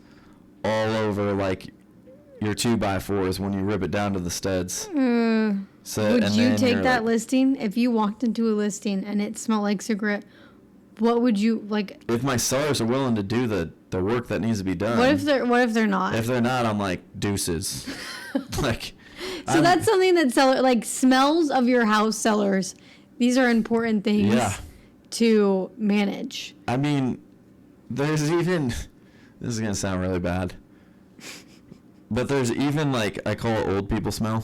[SPEAKER 1] all over, like, your 2x4s when you rip it down to the studs.
[SPEAKER 2] Would you take that listing? If you walked into a listing and it smelled like cigarette, what would you, like... If
[SPEAKER 1] my sellers are willing to do the work that needs to be done.
[SPEAKER 2] What if they're not?
[SPEAKER 1] If they're not, I'm like, deuces. Like...
[SPEAKER 2] So that's something that like, smells of your house sellers. These are important things.
[SPEAKER 1] Yeah.
[SPEAKER 2] To manage.
[SPEAKER 1] I mean, there's even, this is going to sound really bad, but there's even, like, I call it old people smell.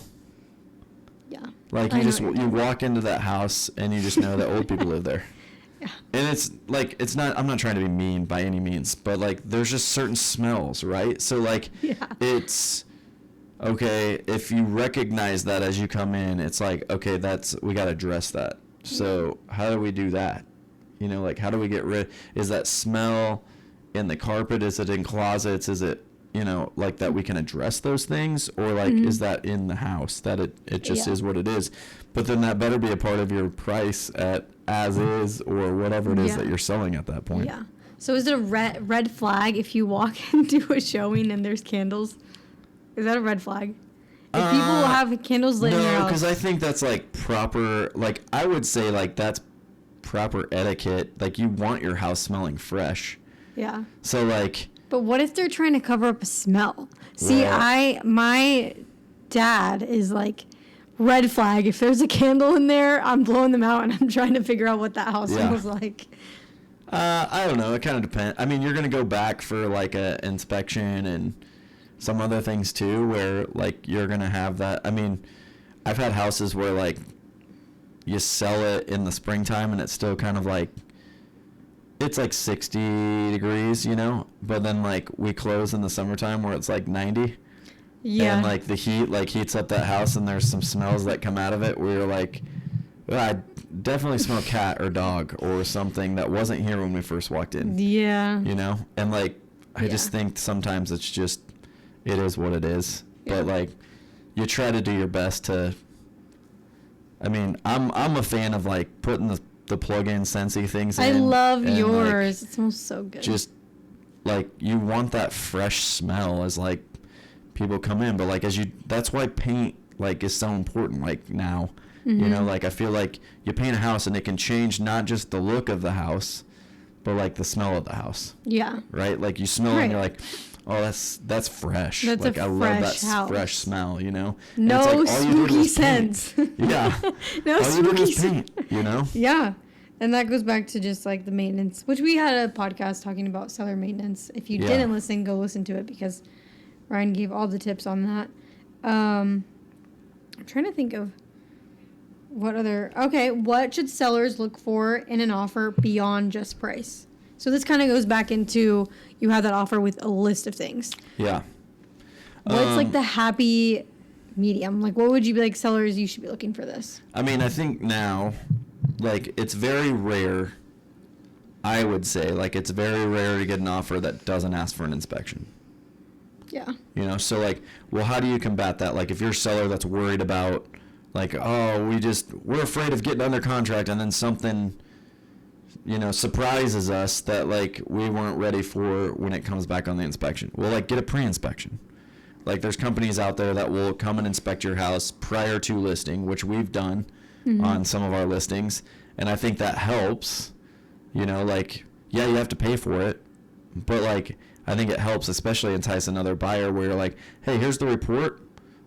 [SPEAKER 2] Yeah.
[SPEAKER 1] Like, you walk into that house and you just know that old people live there. Yeah. And it's, like, I'm not trying to be mean by any means, but, like, there's just certain smells, right? So, like, it's, okay, if you recognize that as you come in, it's like, okay, we got to address that. So how do we do that? You know, like, how do we get rid? Is that smell in the carpet? Is it in closets? Is it, you know, like, that we can address those things? Or, like, is that in the house that it just is what it is? But then that better be a part of your price at as is or whatever it is that you're selling at that point.
[SPEAKER 2] Yeah. So is it a red flag if you walk into a showing and there's candles? Is that a red flag? If people have candles lit in their house.
[SPEAKER 1] No, because I think that's, like, proper, like, I would say, like, that's proper etiquette. Like, you want your house smelling fresh.
[SPEAKER 2] Yeah.
[SPEAKER 1] So, like...
[SPEAKER 2] But what if they're trying to cover up a smell? See, my dad is like, red flag. If there's a candle in there, I'm blowing them out and I'm trying to figure out what that house smells like.
[SPEAKER 1] I don't know. It kind of depends. I mean, you're going to go back for, like, a inspection and some other things too, where, like, you're going to have that. I mean, I've had houses where, like, you sell it in the springtime and it's still kind of like, it's like 60 degrees, you know, but then, like, we close in the summertime where it's like 90. Yeah. And, like, the heat, like, heats up that house and there's some smells that come out of it where you're like, well, I definitely smell cat or dog or something that wasn't here when we first walked in.
[SPEAKER 2] Yeah.
[SPEAKER 1] You know? And, like, I just think sometimes it's just, it is what it is. Yeah. But, like, you try to do your best to, I mean, I'm a fan of, like, putting the plug-in Scentsy things in.
[SPEAKER 2] I love yours. Like, it smells so good.
[SPEAKER 1] Just, like, you want that fresh smell as, like, people come in. But, like, that's why paint, like, is so important, like, now. Mm-hmm. You know, like, I feel like you paint a house and it can change not just the look of the house, but, like, the smell of the house. Yeah. Right? Like, you smell it and you're like, oh, that's fresh.
[SPEAKER 2] That's
[SPEAKER 1] like,
[SPEAKER 2] I
[SPEAKER 1] love that
[SPEAKER 2] house.
[SPEAKER 1] fresh smell, you know?
[SPEAKER 2] No
[SPEAKER 1] like,
[SPEAKER 2] spooky scents.
[SPEAKER 1] Yeah.
[SPEAKER 2] No spooky scents.
[SPEAKER 1] You know?
[SPEAKER 2] Yeah. And that goes back to just, like, the maintenance, which we had a podcast talking about seller maintenance. If you didn't listen, go listen to it because Ryan gave all the tips on that. I'm trying to think of What should sellers look for in an offer beyond just price? So this kind of goes back into, you have that offer with a list of things.
[SPEAKER 1] Yeah.
[SPEAKER 2] What's like the happy medium? Like, what would you be like, sellers, you should be looking for this?
[SPEAKER 1] I mean, I think now, like, it's very rare, I would say, like, it's very rare to get an offer that doesn't ask for an inspection.
[SPEAKER 2] Yeah.
[SPEAKER 1] You know, so, like, well, how do you combat that? Like, if you're a seller that's worried about, like, oh, we're afraid of getting under contract and then something, you know, surprises us that, like, we weren't ready for when it comes back on the inspection. Well, like, get a pre-inspection. Like, there's companies out there that will come and inspect your house prior to listing, which we've done on some of our listings. And I think that helps, you know, like, yeah, you have to pay for it. But, like, I think it helps, especially entice another buyer where you're like, hey, here's the report.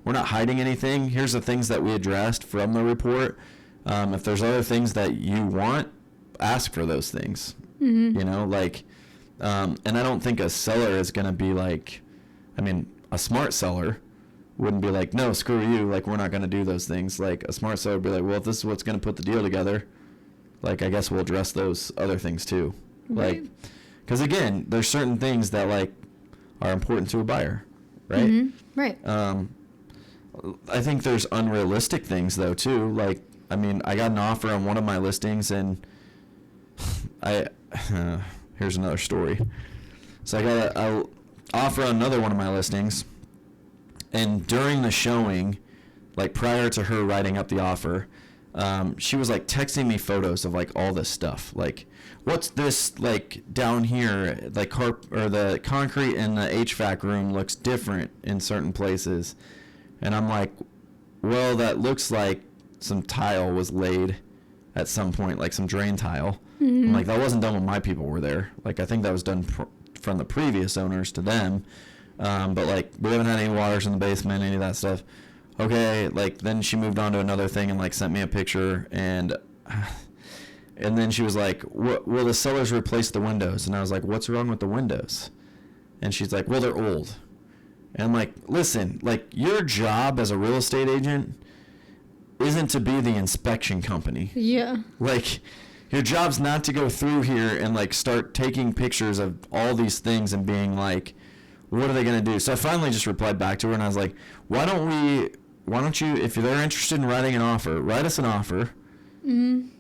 [SPEAKER 1] We're not hiding anything. Here's the things that we addressed from the report. If there's other things that you want, ask for those things. You know, like, and I don't think a seller is going to be like, I mean, a smart seller wouldn't be like, no, screw you, like, we're not going to do those things. Like, a smart seller would be like, well, if this is what's going to put the deal together, like, I guess we'll address those other things too.
[SPEAKER 2] Right.
[SPEAKER 1] Like, because again, there's certain things that, like, are important to a buyer, right?
[SPEAKER 2] Right.
[SPEAKER 1] I think there's unrealistic things though too. Like, I mean, I got an offer on one of my listings, and here's another story. So I got a offer on another one of my listings, and during the showing, like, prior to her writing up the offer, she was like texting me photos of, like, all this stuff, like, what's this, like, down here, like, the concrete in the HVAC room looks different in certain places. And I'm like, well, that looks like some tile was laid at some point, like some drain tile. I'm like, that wasn't done when my people were there. Like, I think that was done from the previous owners to them. But, like, we haven't had any waters in the basement, any of that stuff. Okay, like, then she moved on to another thing and, like, sent me a picture, and then she was like, will the sellers replace the windows? And I was like, what's wrong with the windows? And she's like, well, they're old. And I'm like, listen, like, your job as a real estate agent isn't to be the inspection company.
[SPEAKER 2] Yeah.
[SPEAKER 1] Like, your job's not to go through here and, like, start taking pictures of all these things and being like, what are they going to do? So I finally just replied back to her, and I was like, why don't you, if they're interested in writing an offer, write us an offer. When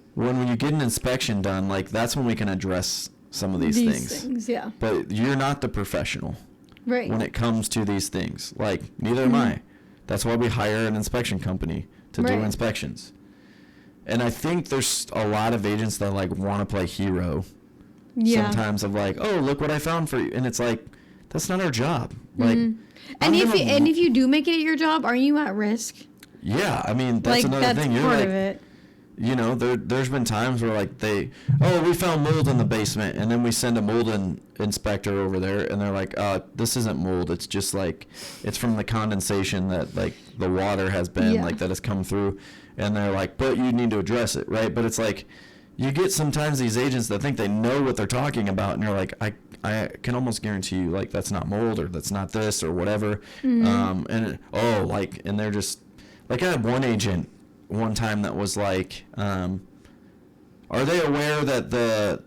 [SPEAKER 1] you get an inspection done, like, that's when we can address some of these things.
[SPEAKER 2] Yeah.
[SPEAKER 1] But you're not the professional.
[SPEAKER 2] Right.
[SPEAKER 1] When it comes to these things. Like, neither am I. That's why we hire an inspection company to do inspections. And I think there's a lot of agents that, like, want to play hero. Sometimes of, like, oh, look what I found for you. And it's like, that's not our job. Like,
[SPEAKER 2] and if you do make it your job, are you at risk?
[SPEAKER 1] Yeah, I mean, that's another thing. You're
[SPEAKER 2] part
[SPEAKER 1] like,
[SPEAKER 2] of it.
[SPEAKER 1] You know, there's been times where, like, we found mold in the basement, and then we send a mold inspector over there, and they're like, this isn't mold, it's just, like, it's from the condensation that, like, the water has been, like, that has come through, and they're like, but you need to address it, right? But it's like, you get sometimes these agents that think they know what they're talking about, and you're like, I can almost guarantee you, like, that's not mold, or that's not this, or whatever, and they're just, like, I had one agent one time that was like, are they aware that the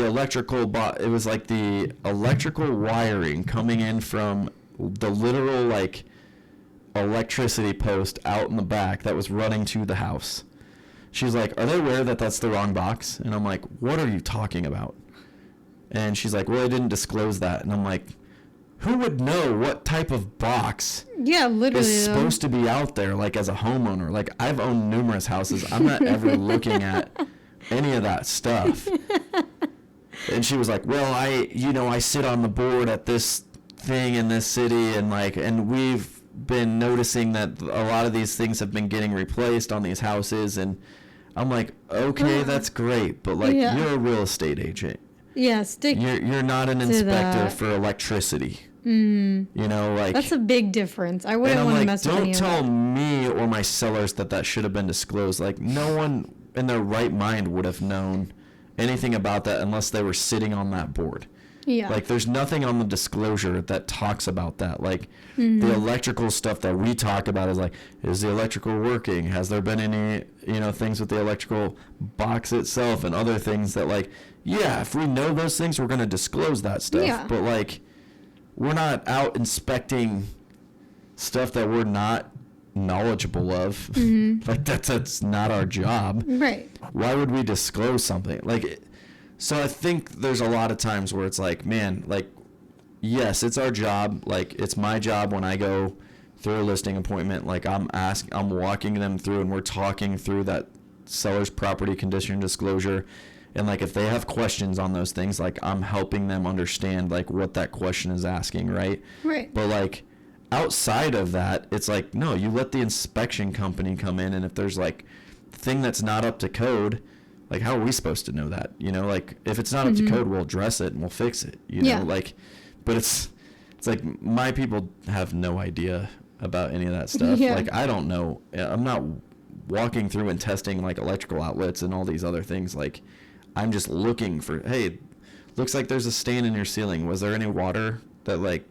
[SPEAKER 1] electrical it was like the electrical wiring coming in from the literal, like, electricity post out in the back that was running to the house. She's like, are they aware that that's the wrong box? And I'm like, what are you talking about? And she's like, well, I didn't disclose that. And I'm like, who would know what type of box is supposed to be out there, like, as a homeowner? Like, I've owned numerous houses. I'm not ever looking at any of that stuff. And she was like, well, I sit on the board at this thing in this city, and, like, and we've been noticing that a lot of these things have been getting replaced on these houses. And I'm like, okay, that's great, but, like, you're a real estate agent.
[SPEAKER 2] Yeah,
[SPEAKER 1] you're not an inspector for electricity. You know, like,
[SPEAKER 2] that's a big difference. I wouldn't want to mess with any of that.
[SPEAKER 1] Don't tell me or my sellers that should have been disclosed. Like, no one in their right mind would have known anything about that unless they were sitting on that board.
[SPEAKER 2] Yeah.
[SPEAKER 1] Like, there's nothing on the disclosure that talks about that. Like,
[SPEAKER 2] Mm-hmm.
[SPEAKER 1] the electrical stuff that we talk about is like, is the electrical working? Has there been any, things with the electrical box itself and other things that, like, yeah, if we know those things, we're going to disclose that stuff.
[SPEAKER 2] Yeah.
[SPEAKER 1] But, like, we're not out inspecting stuff that we're not knowledgeable of.
[SPEAKER 2] Mm-hmm.
[SPEAKER 1] Like, that's not our job.
[SPEAKER 2] Right.
[SPEAKER 1] Why would we disclose something? Like, so I think there's a lot of times where it's like, man, like, yes, it's our job. Like, it's my job when I go through a listing appointment. Like, I'm walking them through and we're talking through that seller's property condition disclosure. And, like, if they have questions on those things, like, I'm helping them understand, like, what that question is asking, right?
[SPEAKER 2] Right.
[SPEAKER 1] But, like, outside of that, it's like, no, you let the inspection company come in, and if there's, like, thing that's not up to code, like, how are we supposed to know that? Like, if it's not up to code, we'll address it and we'll fix it,
[SPEAKER 2] Yeah.
[SPEAKER 1] Like, but it's like my people have no idea about any of that stuff.
[SPEAKER 2] Yeah.
[SPEAKER 1] Like, I don't know. I'm not walking through and testing, like, electrical outlets and all these other things. Like, I'm just looking for, hey, looks like there's a stain in your ceiling. Was there any water that, like,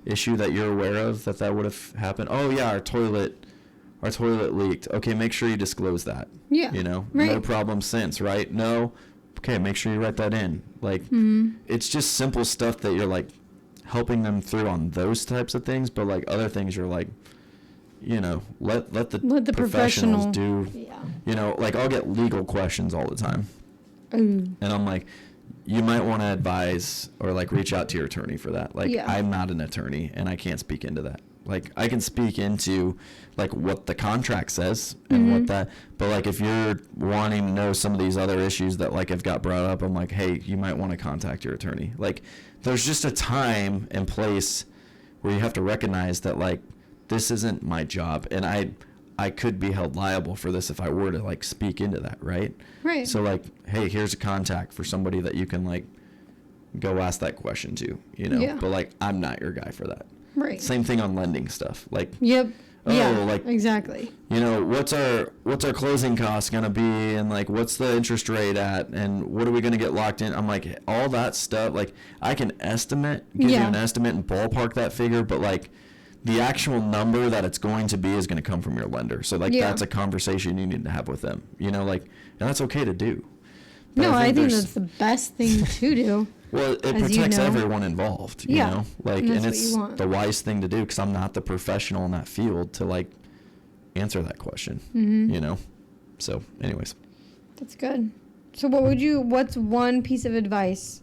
[SPEAKER 1] issue that you're aware of that would have happened? Oh, yeah, our toilet leaked. Okay, make sure you disclose that.
[SPEAKER 2] Yeah. Right.
[SPEAKER 1] No problem since, right? No. Okay, make sure you write that in. Like, it's just simple stuff that you're, like, helping them through on those types of things, but, like, other things you're like, let the professionals do.
[SPEAKER 2] Yeah.
[SPEAKER 1] Like, I'll get legal questions all the time.
[SPEAKER 2] Ooh.
[SPEAKER 1] And I'm like, you might want to advise or, like, reach out to your attorney for that. Like,
[SPEAKER 2] Yeah.
[SPEAKER 1] I'm not an attorney and I can't speak into that. Like, I can speak into, like, what the contract says and what that, but, like, if you're wanting to know some of these other issues that, like, have got brought up, I'm like, hey, you might want to contact your attorney. Like, there's just a time and place where you have to recognize that, like, this isn't my job, and I could be held liable for this if I were to, like, speak into that, right?
[SPEAKER 2] Right.
[SPEAKER 1] So, like, hey, here's a contact for somebody that you can, like, go ask that question to,
[SPEAKER 2] Yeah.
[SPEAKER 1] But, like, I'm not your guy for that.
[SPEAKER 2] Right.
[SPEAKER 1] Same thing on lending stuff. Like,
[SPEAKER 2] Yep.
[SPEAKER 1] oh,
[SPEAKER 2] yeah.
[SPEAKER 1] like,
[SPEAKER 2] Exactly.
[SPEAKER 1] what's our closing cost gonna be, and, like, what's the interest rate at, and what are we gonna get locked in? I'm like, all that stuff. Like, I can give you an estimate and ballpark that figure, but, like, the actual number that it's going to be is going to come from your lender. So, like, that's a conversation you need to have with them. Like, and that's okay to do. But
[SPEAKER 2] No, I think that's the best thing to do.
[SPEAKER 1] Well, it
[SPEAKER 2] as
[SPEAKER 1] protects everyone involved, you know? Like,
[SPEAKER 2] and
[SPEAKER 1] it's the wise thing to do, because I'm not the professional in that field to, like, answer that question, So, anyways.
[SPEAKER 2] That's good. So what's one piece of advice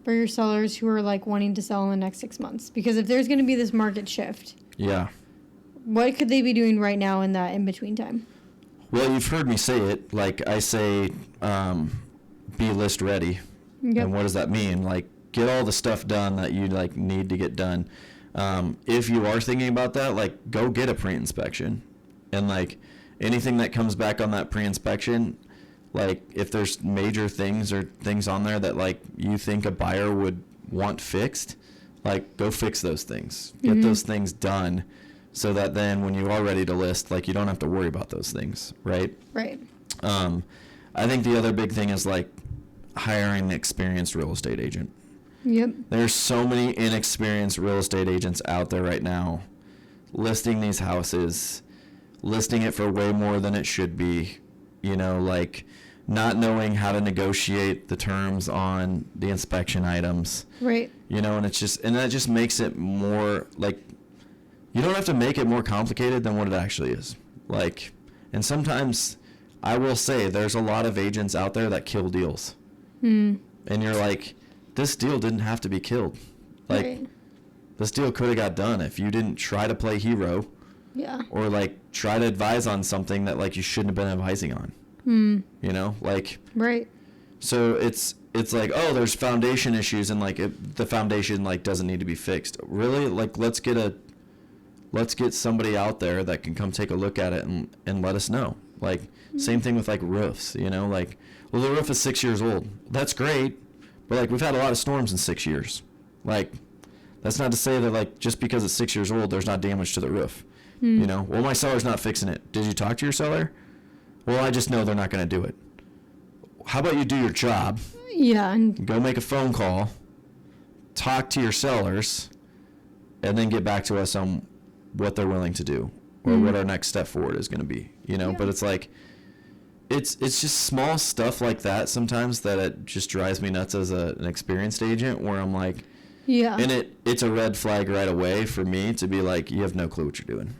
[SPEAKER 2] for your sellers who are, like, wanting to sell in the next 6 months? Because if there's going to be this market shift, what could they be doing right now in that in-between time?
[SPEAKER 1] Well, you've heard me say it. Like, I say, be list ready.
[SPEAKER 2] Yep.
[SPEAKER 1] And what does that mean? Like, get all the stuff done that you, like, need to get done. If you are thinking about that, like, go get a pre-inspection. And, like, anything that comes back on that pre-inspection, like, if there's major things or things on there that, like, you think a buyer would want fixed, like, go fix those things. Get those things done so that then when you are ready to list, like, you don't have to worry about those things, right?
[SPEAKER 2] Right.
[SPEAKER 1] I think the other big thing is, like, hiring an experienced real estate agent.
[SPEAKER 2] Yep.
[SPEAKER 1] There's so many inexperienced real estate agents out there right now listing these houses, listing it for way more than it should be, like, not knowing how to negotiate the terms on the inspection items.
[SPEAKER 2] Right.
[SPEAKER 1] And that just makes it more, like, you don't have to make it more complicated than what it actually is. Like, and sometimes I will say there's a lot of agents out there that kill deals. And you're like, this deal didn't have to be killed. Like, this deal could have got done if you didn't try to play hero.
[SPEAKER 2] Yeah.
[SPEAKER 1] Or, like, try to advise on something that, like, you shouldn't have been advising on. Like.
[SPEAKER 2] Right.
[SPEAKER 1] So it's like, oh, there's foundation issues, and, like, the foundation, like, doesn't need to be fixed. Really? Like, let's get somebody out there that can come take a look at it and let us know. Like, same thing with, like, roofs, like, well, the roof is 6 years old. That's great, but, like, we've had a lot of storms in 6 years. Like, that's not to say that, like, just because it's 6 years old, there's not damage to the roof. Well, my seller's not fixing it. Did you talk to your seller? Well, I just know they're not going to do it. How about you do your job?
[SPEAKER 2] Yeah.
[SPEAKER 1] Go make a phone call, talk to your sellers and then get back to us on what they're willing to do or what our next step forward is going to be, you know. But it's like it's just small stuff like that sometimes that it just drives me nuts as an experienced agent, where I'm like, and it's a red flag right away for me to be like, you have no clue what you're doing.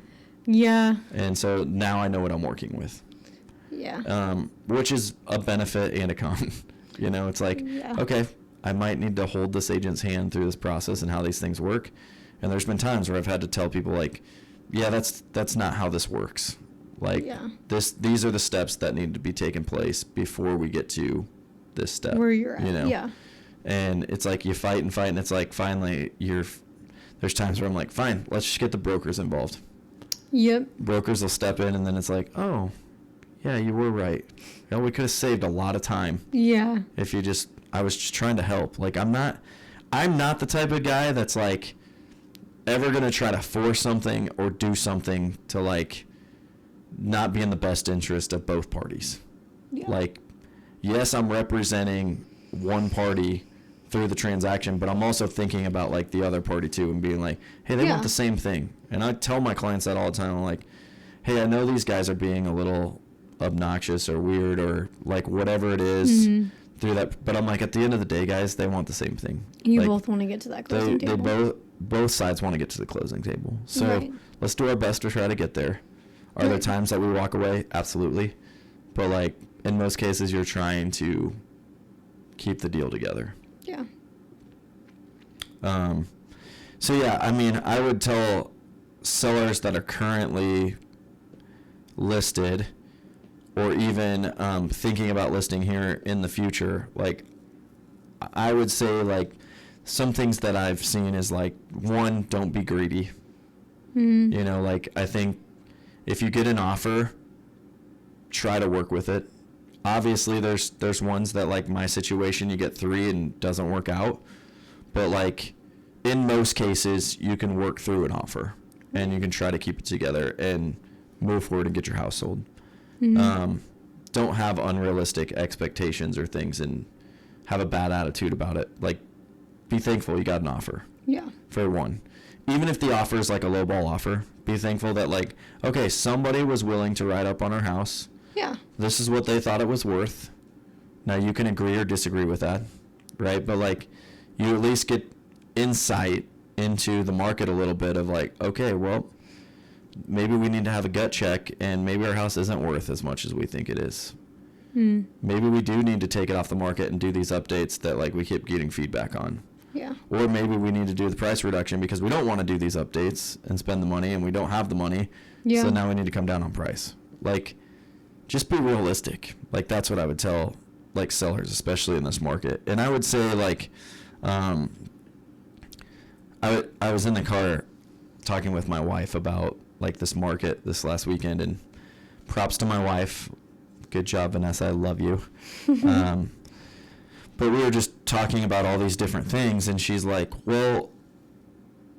[SPEAKER 1] And so now I know what I'm working with. Which is a benefit and a con. You know, it's like, okay, I might need to hold this agent's hand through this process and how these things work. And there's been times where I've had to tell people like, that's not how this works. Like these are the steps that need to be taken place before we get to this step.
[SPEAKER 2] Where you're at,
[SPEAKER 1] you know? And it's like you fight, and it's like finally there's times where I'm like, fine, let's just get the brokers involved. Brokers will step in, and then it's like, oh, yeah, you were right. You know, we could have saved a lot of time. If I was just trying to help. Like I'm not the type of guy that's like ever going to try to force something or do something to like not be in the best interest of both parties. Like, yes, I'm representing one party through the transaction, but I'm also thinking about like the other party too and being like, hey, they want the same thing. And I tell my clients that all the time. I'm like, hey, I know these guys are being a little obnoxious or weird or like whatever it is through that, but I'm like, at the end of the day, guys, they want the same thing. You
[SPEAKER 2] like, both want to get to that closing table.
[SPEAKER 1] They both sides want to get to the closing table. So let's do our best to try to get there. Are there times that we walk away? Absolutely. But like in most cases, you're trying to keep the deal together. So yeah, I mean, I would tell sellers that are currently listed or even thinking about listing here in the future, like I would say like some things that I've seen is like, one, don't be greedy. You know, like I think if you get an offer, try to work with it. Obviously there's ones that like my situation, you get 3 and doesn't work out, but like in most cases you can work through an offer and you can try to keep it together and move forward and get your house sold. Don't have unrealistic expectations or things and have a bad attitude about it. Like, be thankful you got an offer. For one. Even if the offer is like a lowball offer, be thankful that like, okay, somebody was willing to write up on our house. This is what they thought it was worth. Now you can agree or disagree with that, right? But like, you at least get insight into the market a little bit of like, okay, well, maybe we need to have a gut check and maybe our house isn't worth as much as we think it is. Maybe we do need to take it off the market and do these updates that like we keep getting feedback on. Or maybe we need to do the price reduction because we don't want to do these updates and spend the money and we don't have the money. So now we need to come down on price. Like, just be realistic. Like, that's what I would tell like sellers, especially in this market. And I would say like, I was in the car talking with my wife about like this market this last weekend, and props to my wife. Good job, Vanessa. I love you. But we were just talking about all these different things, and she's like, well,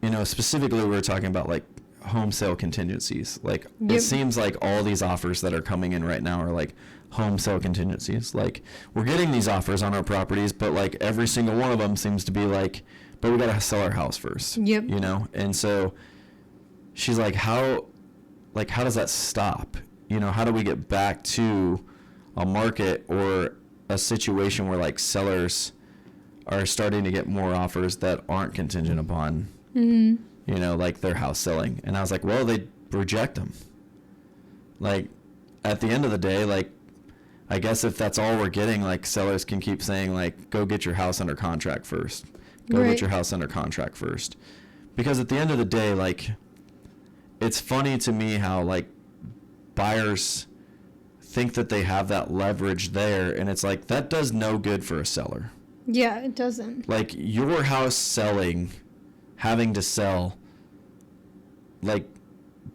[SPEAKER 1] you know, specifically we were talking about like home sale contingencies. Like, it seems like all these offers that are coming in right now are like home sale contingencies. Like, we're getting these offers on our properties, but like every single one of them seems to be like, but we got to sell our house first. You know? And so she's like, how does that stop? You know, how do we get back to a market or a situation where like sellers are starting to get more offers that aren't contingent upon, you know, like their house selling? And I was like, well, they reject them. Like, at the end of the day, like, I guess if that's all we're getting, like, sellers can keep saying like, go get your house under contract first. Go get your house under contract first. Because at the end of the day, like, it's funny to me how like buyers think that they have that leverage there, and it's like, that does no good for a seller.
[SPEAKER 2] It doesn't. Like,
[SPEAKER 1] your house selling, having to sell, like,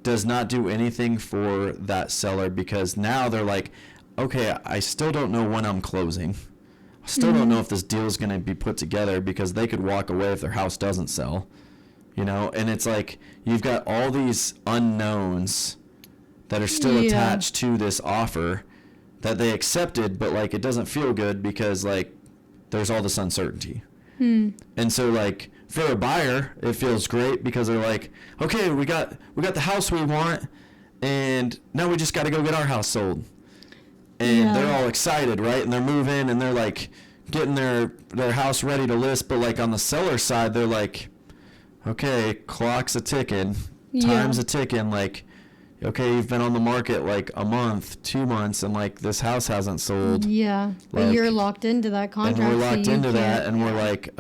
[SPEAKER 1] does not do anything for that seller, because now they're like, okay, I still don't know when I'm closing. I still don't know if this deal is going to be put together, because they could walk away if their house doesn't sell, you know? And it's like, you've got all these unknowns that are still attached to this offer that they accepted, but like, it doesn't feel good because like there's all this uncertainty. And so like for a buyer, it feels great because they're like, okay, we got the house we want, and now we just got to go get our house sold. And they're all excited, right? And they're moving and they're like getting their house ready to list. But like on the seller side, they're like, okay, clock's a ticking, time's a ticking. Like, okay, you've been on the market like a month, 2 months, and like this house hasn't sold.
[SPEAKER 2] Yeah, but
[SPEAKER 1] Like,
[SPEAKER 2] you're locked into that contract.
[SPEAKER 1] and we're locked
[SPEAKER 2] so you
[SPEAKER 1] into that,
[SPEAKER 2] can't-
[SPEAKER 1] and we're like,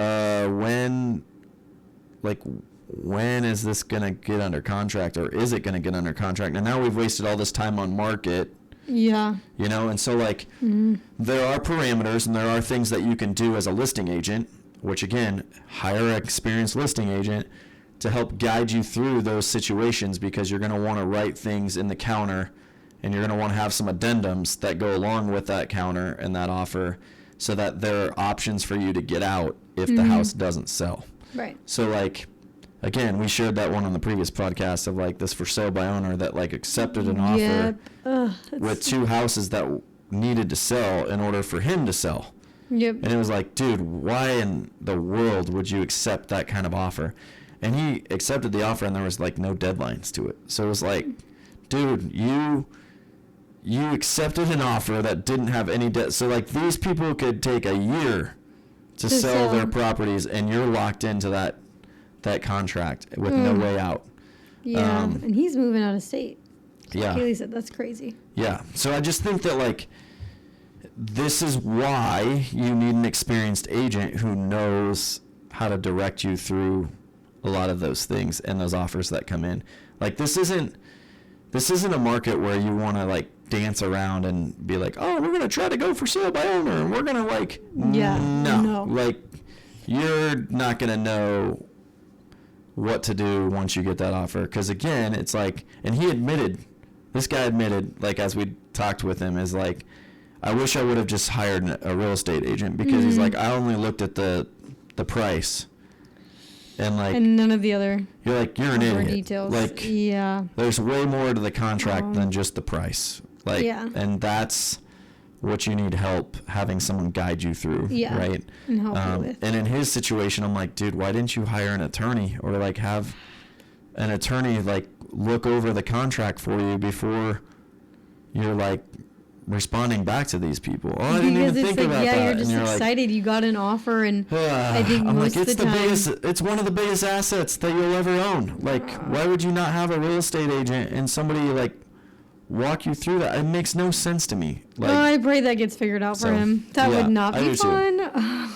[SPEAKER 1] when is this gonna get under contract, or is it gonna get under contract? And now we've wasted all this time on market.
[SPEAKER 2] Yeah.
[SPEAKER 1] You know, and so like there are parameters and there are things that you can do as a listing agent, which again, hire an experienced listing agent to help guide you through those situations, because you're going to want to write things in the counter and you're going to want to have some addendums that go along with that counter and that offer, so that there are options for you to get out if the house doesn't sell.
[SPEAKER 2] Right.
[SPEAKER 1] So like, again, we shared that one on the previous podcast of like this for sale by owner that like accepted an offer
[SPEAKER 2] Yep. Ugh,
[SPEAKER 1] with 2 houses that needed to sell in order for him to sell.
[SPEAKER 2] Yep.
[SPEAKER 1] And it was like, dude, why in the world would you accept that kind of offer? And he accepted the offer and there was like no deadlines to it. So it was like, dude, you accepted an offer that didn't have any debt. So like these people could take a year to sell their properties, and you're locked into that contract with no way out.
[SPEAKER 2] Yeah. And he's moving out of state.
[SPEAKER 1] Yeah.
[SPEAKER 2] Kaylee said that's crazy.
[SPEAKER 1] Yeah. So I just think that like this is why you need an experienced agent who knows how to direct you through a lot of those things and those offers that come in. Like this isn't a market where you want to like dance around and be like, oh, we're going to try to go for sale by owner and we're going to like, no. Like you're not going to know what to do once you get that offer. Because again, it's like, and this guy admitted, like as we talked with him, is like, I wish I would have just hired a real estate agent, because he's like, I only looked at the price. And like,
[SPEAKER 2] And none of the other
[SPEAKER 1] you're like, you're an
[SPEAKER 2] more
[SPEAKER 1] idiot.
[SPEAKER 2] details.
[SPEAKER 1] Like,
[SPEAKER 2] Yeah.
[SPEAKER 1] there's way more to the contract than just the price. Like, and that's what you need help having someone guide you through.
[SPEAKER 2] Yeah.
[SPEAKER 1] Right.
[SPEAKER 2] And help you with.
[SPEAKER 1] And in his situation, I'm like, dude, why didn't you hire an attorney, or like have an attorney like look over the contract for you before you're like responding back to these people? Oh, I didn't even think about that.
[SPEAKER 2] You're just excited. You got an offer, and I think
[SPEAKER 1] I'm
[SPEAKER 2] most
[SPEAKER 1] like,
[SPEAKER 2] of the time,
[SPEAKER 1] it's one of the biggest assets that you'll ever own. Like, why would you not have a real estate agent and somebody like walk you through that? It makes no sense to me. Like,
[SPEAKER 2] I pray that gets figured out for him. That would not
[SPEAKER 1] I
[SPEAKER 2] be
[SPEAKER 1] do too.
[SPEAKER 2] fun.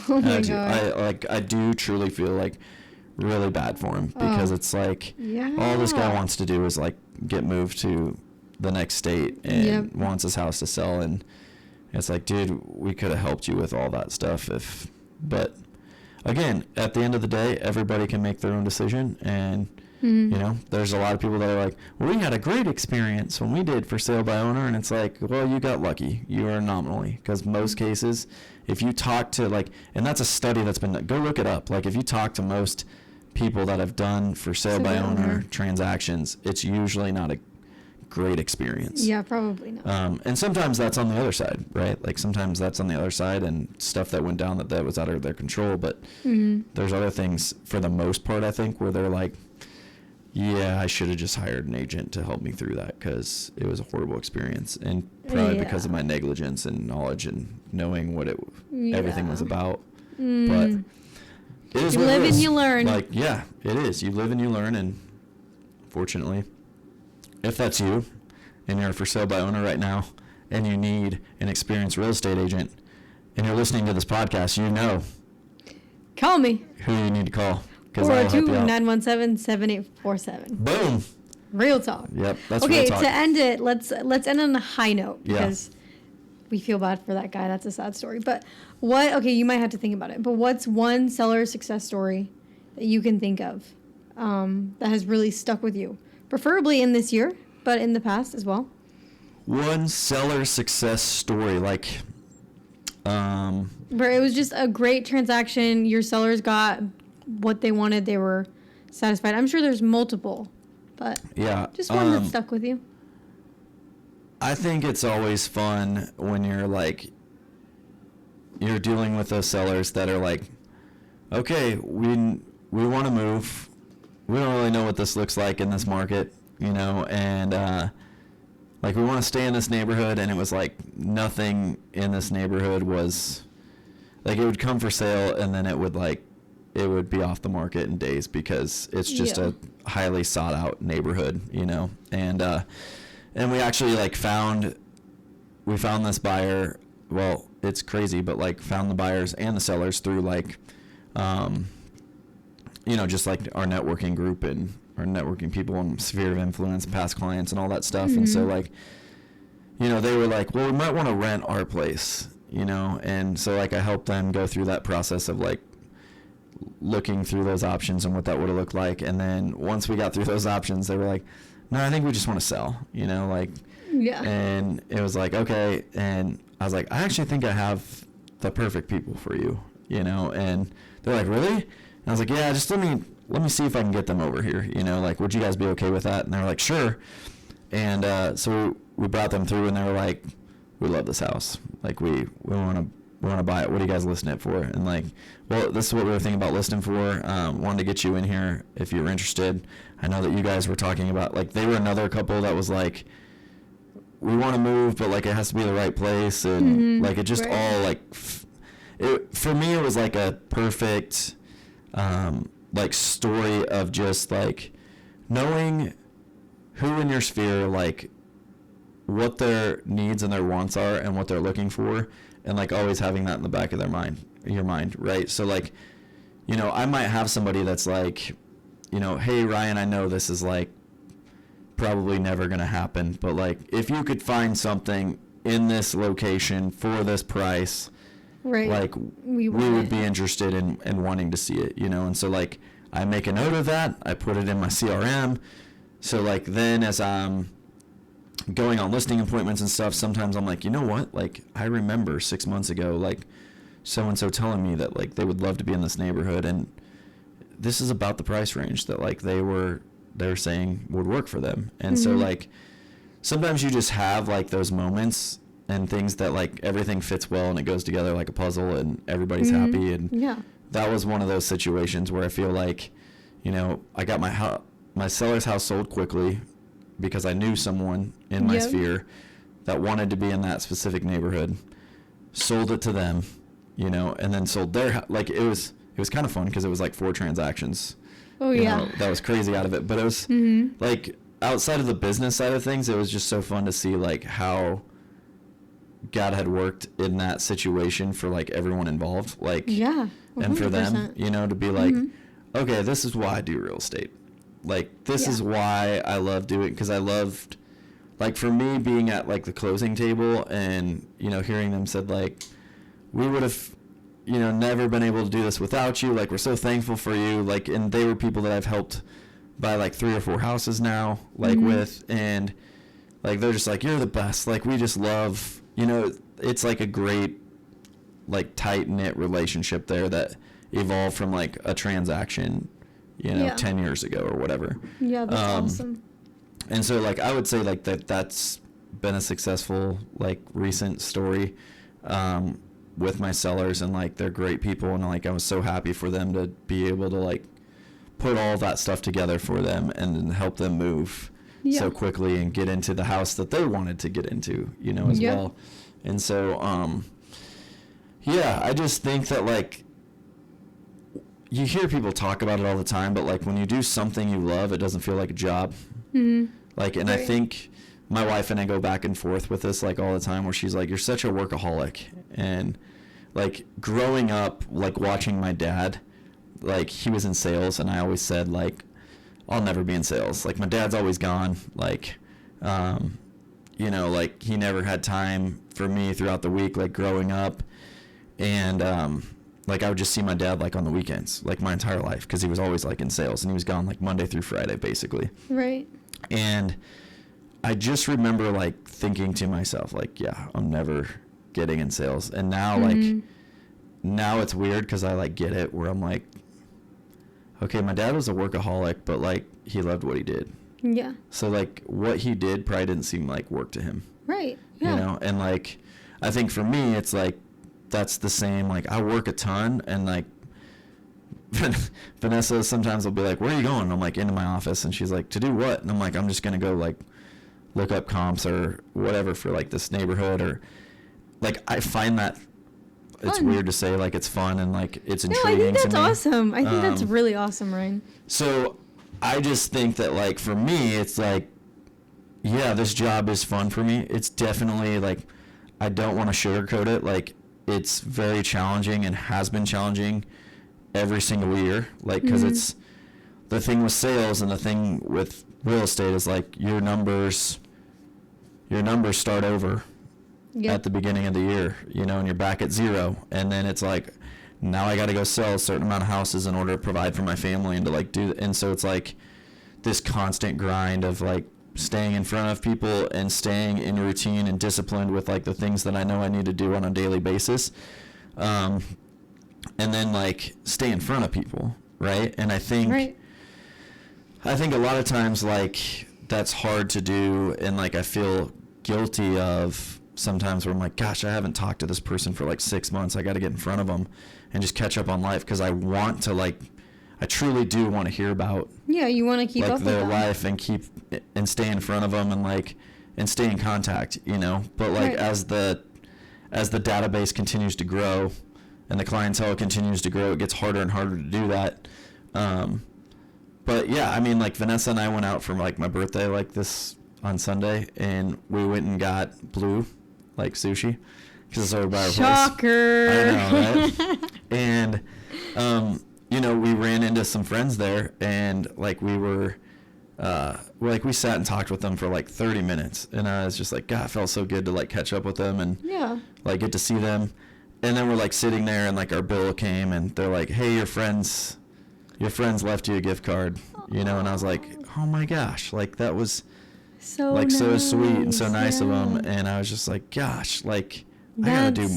[SPEAKER 2] Oh my god.
[SPEAKER 1] I do truly feel like really bad for him, because it's like all this guy wants to do is like get moved to the next state and wants his house to sell, and it's like, dude, we could have helped you with all that stuff but again, at the end of the day, everybody can make their own decision, and you know, there's a lot of people that are like, well, we had a great experience when we did for sale by owner, and it's like, well, you got lucky. You are anomaly, because most cases, if you talk to like, and that's a study that's been, go look it up. Like if you talk to most people that have done for sale by owner transactions, it's usually not a great experience.
[SPEAKER 2] Yeah, probably not.
[SPEAKER 1] And sometimes that's on the other side, right? Like sometimes that's on the other side and stuff that went down that was out of their control. But there's other things, for the most part, I think, where they're like, yeah, I should have just hired an agent to help me through that, because it was a horrible experience, and probably because of my negligence and knowledge and knowing what everything was about. But it is
[SPEAKER 2] You
[SPEAKER 1] what
[SPEAKER 2] live
[SPEAKER 1] it is.
[SPEAKER 2] and you learn.
[SPEAKER 1] Like, yeah, it is. You live and you learn, and fortunately, if that's you and you're for sale by owner right now and you need an experienced real estate agent and you're listening to this podcast, you know
[SPEAKER 2] Call me.
[SPEAKER 1] who you need to call, because I'll help you out.
[SPEAKER 2] 402-917-7847.
[SPEAKER 1] Boom.
[SPEAKER 2] Real talk.
[SPEAKER 1] Yep, that's
[SPEAKER 2] Okay,
[SPEAKER 1] real talk.
[SPEAKER 2] to end it, let's end on a high note,
[SPEAKER 1] Yeah.
[SPEAKER 2] because we feel bad for that guy. That's a sad story. But you might have to think about it, but what's one seller success story that you can think of that has really stuck with you? Preferably in this year, but in the past as well.
[SPEAKER 1] One seller success story, like,
[SPEAKER 2] Where it was just a great transaction. Your sellers got what they wanted. They were satisfied. I'm sure there's multiple, but
[SPEAKER 1] yeah,
[SPEAKER 2] just one that stuck with you.
[SPEAKER 1] I think it's always fun when you're dealing with those sellers that are like, okay, we want to move. We don't really know what this looks like in this market, you know, and like we want to stay in this neighborhood, and it was like nothing in this neighborhood was like it would come for sale, and then it would be off the market in days because it's just a highly sought out neighborhood, you know, and we actually like found this buyer. Well, it's crazy, but like found the buyers and the sellers through like, you know, just like our networking group and our networking people and sphere of influence, past clients and all that stuff. Mm-hmm. And so like, you know, they were like, well, we might want to rent our place, you know? And so like I helped them go through that process of like looking through those options and what that would have looked like. And then once we got through those options, they were like, no, I think we just want to sell, you know, like, yeah. And it was like, okay. And I was like, I actually think I have the perfect people for you, you know? And they're like, really? And I was like, yeah, just let me see if I can get them over here, you know, like, would you guys be okay with that? And they were like, sure. And so we brought them through, and they were like, we love this house. Like, we want to buy it. What are you guys listing it for? And like, well, this is what we were thinking about listing for. Wanted to get you in here if you were interested. I know that you guys were talking about, like, they were another couple that was like, we want to move, but like it has to be the right place. And like, it just all like, for me, it was like a perfect, like story of just like knowing who in your sphere, like what their needs and their wants are and what they're looking for, and like always having that in the back of your mind, right? So like, you know, I might have somebody that's like, you know, hey Ryan, I know this is like probably never gonna happen, but like if you could find something in this location for this price, right, like we would be interested in wanting to see it, you know? And so like I make a note of that, I put it in my CRM. So like then as I'm going on listing appointments and stuff, sometimes I'm like, you know what, like I remember 6 months ago like so-and-so telling me that like they would love to be in this neighborhood, and this is about the price range that like they're saying would work for them. And so like sometimes you just have like those moments and things that like everything fits well and it goes together like a puzzle and everybody's happy. And that was one of those situations where I feel like, you know, I got my seller's house sold quickly because I knew someone in my sphere that wanted to be in that specific neighborhood, sold it to them, you know, and then sold their, like it was kind of fun because it was like 4 transactions. Oh yeah. Know, that was crazy out of it. But it was like outside of the business side of things, it was just so fun to see like how God had worked in that situation for like everyone involved. Like, 100%. And for them, you know, to be like, okay, this is why I do real estate. Like, this is why I love doing, because I loved, like, for me being at like the closing table and, you know, hearing them said like, we would have, you know, never been able to do this without you. Like, we're so thankful for you. Like, and they were people that I've helped buy like 3 or 4 houses now, like with, and like, they're just like, you're the best. Like, we just love, you know, it's like a great, like tight knit relationship there that evolved from like a transaction, you know, 10 years ago or whatever. Yeah. That's awesome. And so like, I would say like that's been a successful, like recent story, with my sellers, and like they're great people, and like I was so happy for them to be able to like put all that stuff together for them and help them move so quickly and get into the house that they wanted to get into, you know, as well. And so I just think that like you hear people talk about it all the time, but like when you do something you love, it doesn't feel like a job. Like, and I think my wife and I go back and forth with this like all the time, where she's like, you're such a workaholic. And like growing up, like watching my dad, like he was in sales, and I always said like, I'll never be in sales. Like my dad's always gone. Like, you know, like he never had time for me throughout the week, like growing up. And, like I would just see my dad like on the weekends, like my entire life, because he was always like in sales, and he was gone like Monday through Friday basically. Right. And I just remember like thinking to myself like, yeah, I'm never getting in sales. And now like now it's weird because I like get it, where I'm like, okay, my dad was a workaholic, but like he loved what he did. Yeah. So like what he did probably didn't seem like work to him. Right. Yeah. You know, and like I think for me it's like that's the same. Like I work a ton, and like Vanessa sometimes will be like, where are you going? And I'm like, into my office. And she's like, to do what? And I'm like, I'm just going to go like look up comps or whatever for like this neighborhood, or like, I find that it's
[SPEAKER 2] Fun.
[SPEAKER 1] weird to say, like, it's fun and like it's
[SPEAKER 2] No,
[SPEAKER 1] intriguing
[SPEAKER 2] I think that's
[SPEAKER 1] to me.
[SPEAKER 2] awesome. I think that's really awesome, Ryan.
[SPEAKER 1] So I just think that, like, for me, it's like, yeah, this job is fun for me. It's definitely, like, I don't want to sugarcoat it. Like, it's very challenging and has been challenging every single year. Like, because it's the thing with sales and the thing with real estate is, like, your numbers start over at the beginning of the year, you know, and you're back at zero. And then it's like, now I got to go sell a certain amount of houses in order to provide for my family and to like do, and so it's like this constant grind of like staying in front of people and staying in routine and disciplined with like the things that I know I need to do on a daily basis. And then like stay in front of people. Right. And I think a lot of times like that's hard to do. And like, I feel guilty of sometimes where I'm like, gosh, I haven't talked to this person for like 6 months. I got to get in front of them and just catch up on life. Cause I want to like, I truly do want to hear about
[SPEAKER 2] you want to keep
[SPEAKER 1] like
[SPEAKER 2] up with
[SPEAKER 1] their
[SPEAKER 2] them.
[SPEAKER 1] life and stay in front of them and like, and stay in contact, you know, but like as the database continues to grow and the clientele continues to grow, it gets harder and harder to do that. But yeah, I mean, like Vanessa and I went out for like my birthday, like this on Sunday, and we went and got Blue, like sushi, because it's over by our
[SPEAKER 2] Shocker.
[SPEAKER 1] place. I know, right? And, you know, we ran into some friends there, and like we sat and talked with them for like 30 minutes, and I was just like, God, it felt so good to like catch up with them and like get to see them. And then we're like sitting there, and like our bill came, and they're like, hey, your friends left you a gift card, you know, and I was like, oh my gosh, like that was
[SPEAKER 2] so
[SPEAKER 1] like
[SPEAKER 2] nice.
[SPEAKER 1] so sweet and so nice of them. And I was just like, gosh, like I gotta do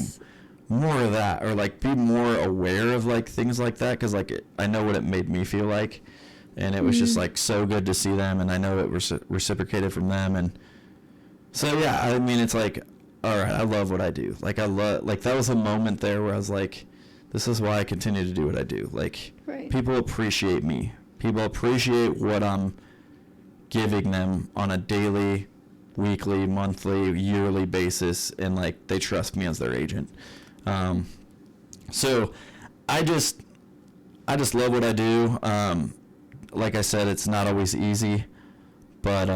[SPEAKER 1] more of that, or like be more aware of like things like that, because like I know what it made me feel like, and it was just like so good to see them, and I know it was reciprocated from them. And so yeah, I mean, it's like, all right, I love what I do. Like I love, like that was a moment there where I was like, this is why I continue to do what I do. Like people appreciate me. People appreciate what I'm giving them on a daily, weekly, monthly, yearly basis, and like they trust me as their agent. So I just love what I do. Like I said, it's not always easy, but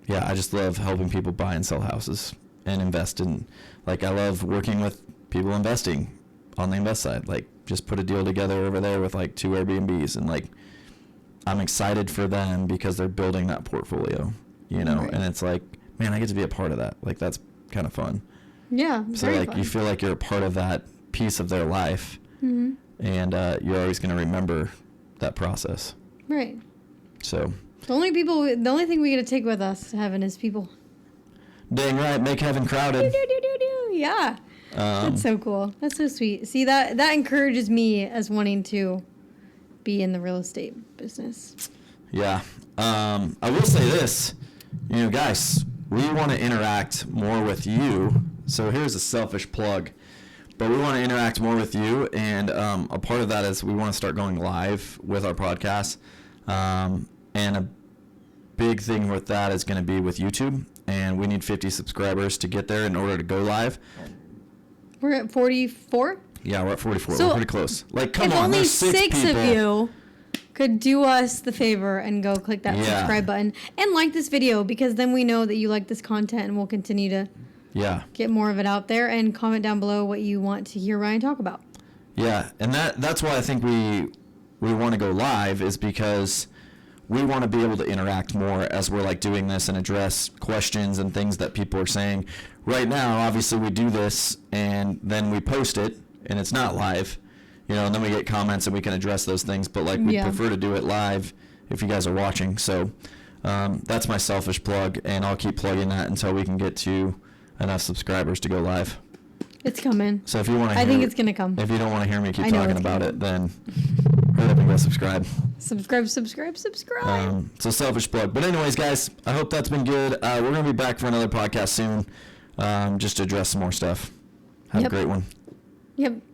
[SPEAKER 1] yeah, I just love helping people buy and sell houses and invest in, like I love working with people investing on the invest side. Like just put a deal together over there with like 2 Airbnbs, and like I'm excited for them because they're building that portfolio, you know, and it's like, man, I get to be a part of that. Like that's kind of fun. Yeah. So like fun. You feel like you're a part of that piece of their life, and you're always going to remember that process. Right. So
[SPEAKER 2] the only thing we get to take with us to heaven is people.
[SPEAKER 1] Dang right. Make heaven crowded.
[SPEAKER 2] Yeah. That's so cool. That's so sweet. See, that encourages me as wanting to be in the real estate business.
[SPEAKER 1] Yeah. I will say this, you know, guys, we want to interact more with you. So here's a selfish plug, but we want to interact more with you. And a part of that is we want to start going live with our podcast. And a big thing with that is going to be with YouTube. And we need 50 subscribers to get there in order to go live.
[SPEAKER 2] We're at 44?
[SPEAKER 1] Yeah, we're at 44.
[SPEAKER 2] So
[SPEAKER 1] we're pretty close. Like, come on,
[SPEAKER 2] if only
[SPEAKER 1] there's 6
[SPEAKER 2] of you could do us the favor and go click that subscribe button and like this video, because then we know that you like this content, and we'll continue to get more of it out there, and comment down below what you want to hear Ryan talk about. Yeah, and that's why I think we want to go live, is because we want to be able to interact more as we're like doing this and address questions and things that people are saying. Right now, obviously we do this and then we post it and it's not live, you know, and then we get comments and we can address those things, but like we prefer to do it live if you guys are watching. So that's my selfish plug, and I'll keep plugging that until we can get to enough subscribers to go live. It's coming. So if you want to, I think it's gonna come. If you don't want to hear me keep talking about it, then hurry up and go subscribe. Subscribe. So selfish plug. But anyways, guys, I hope that's been good. We're gonna be back for another podcast soon, just to address some more stuff. Have a great one. Yep.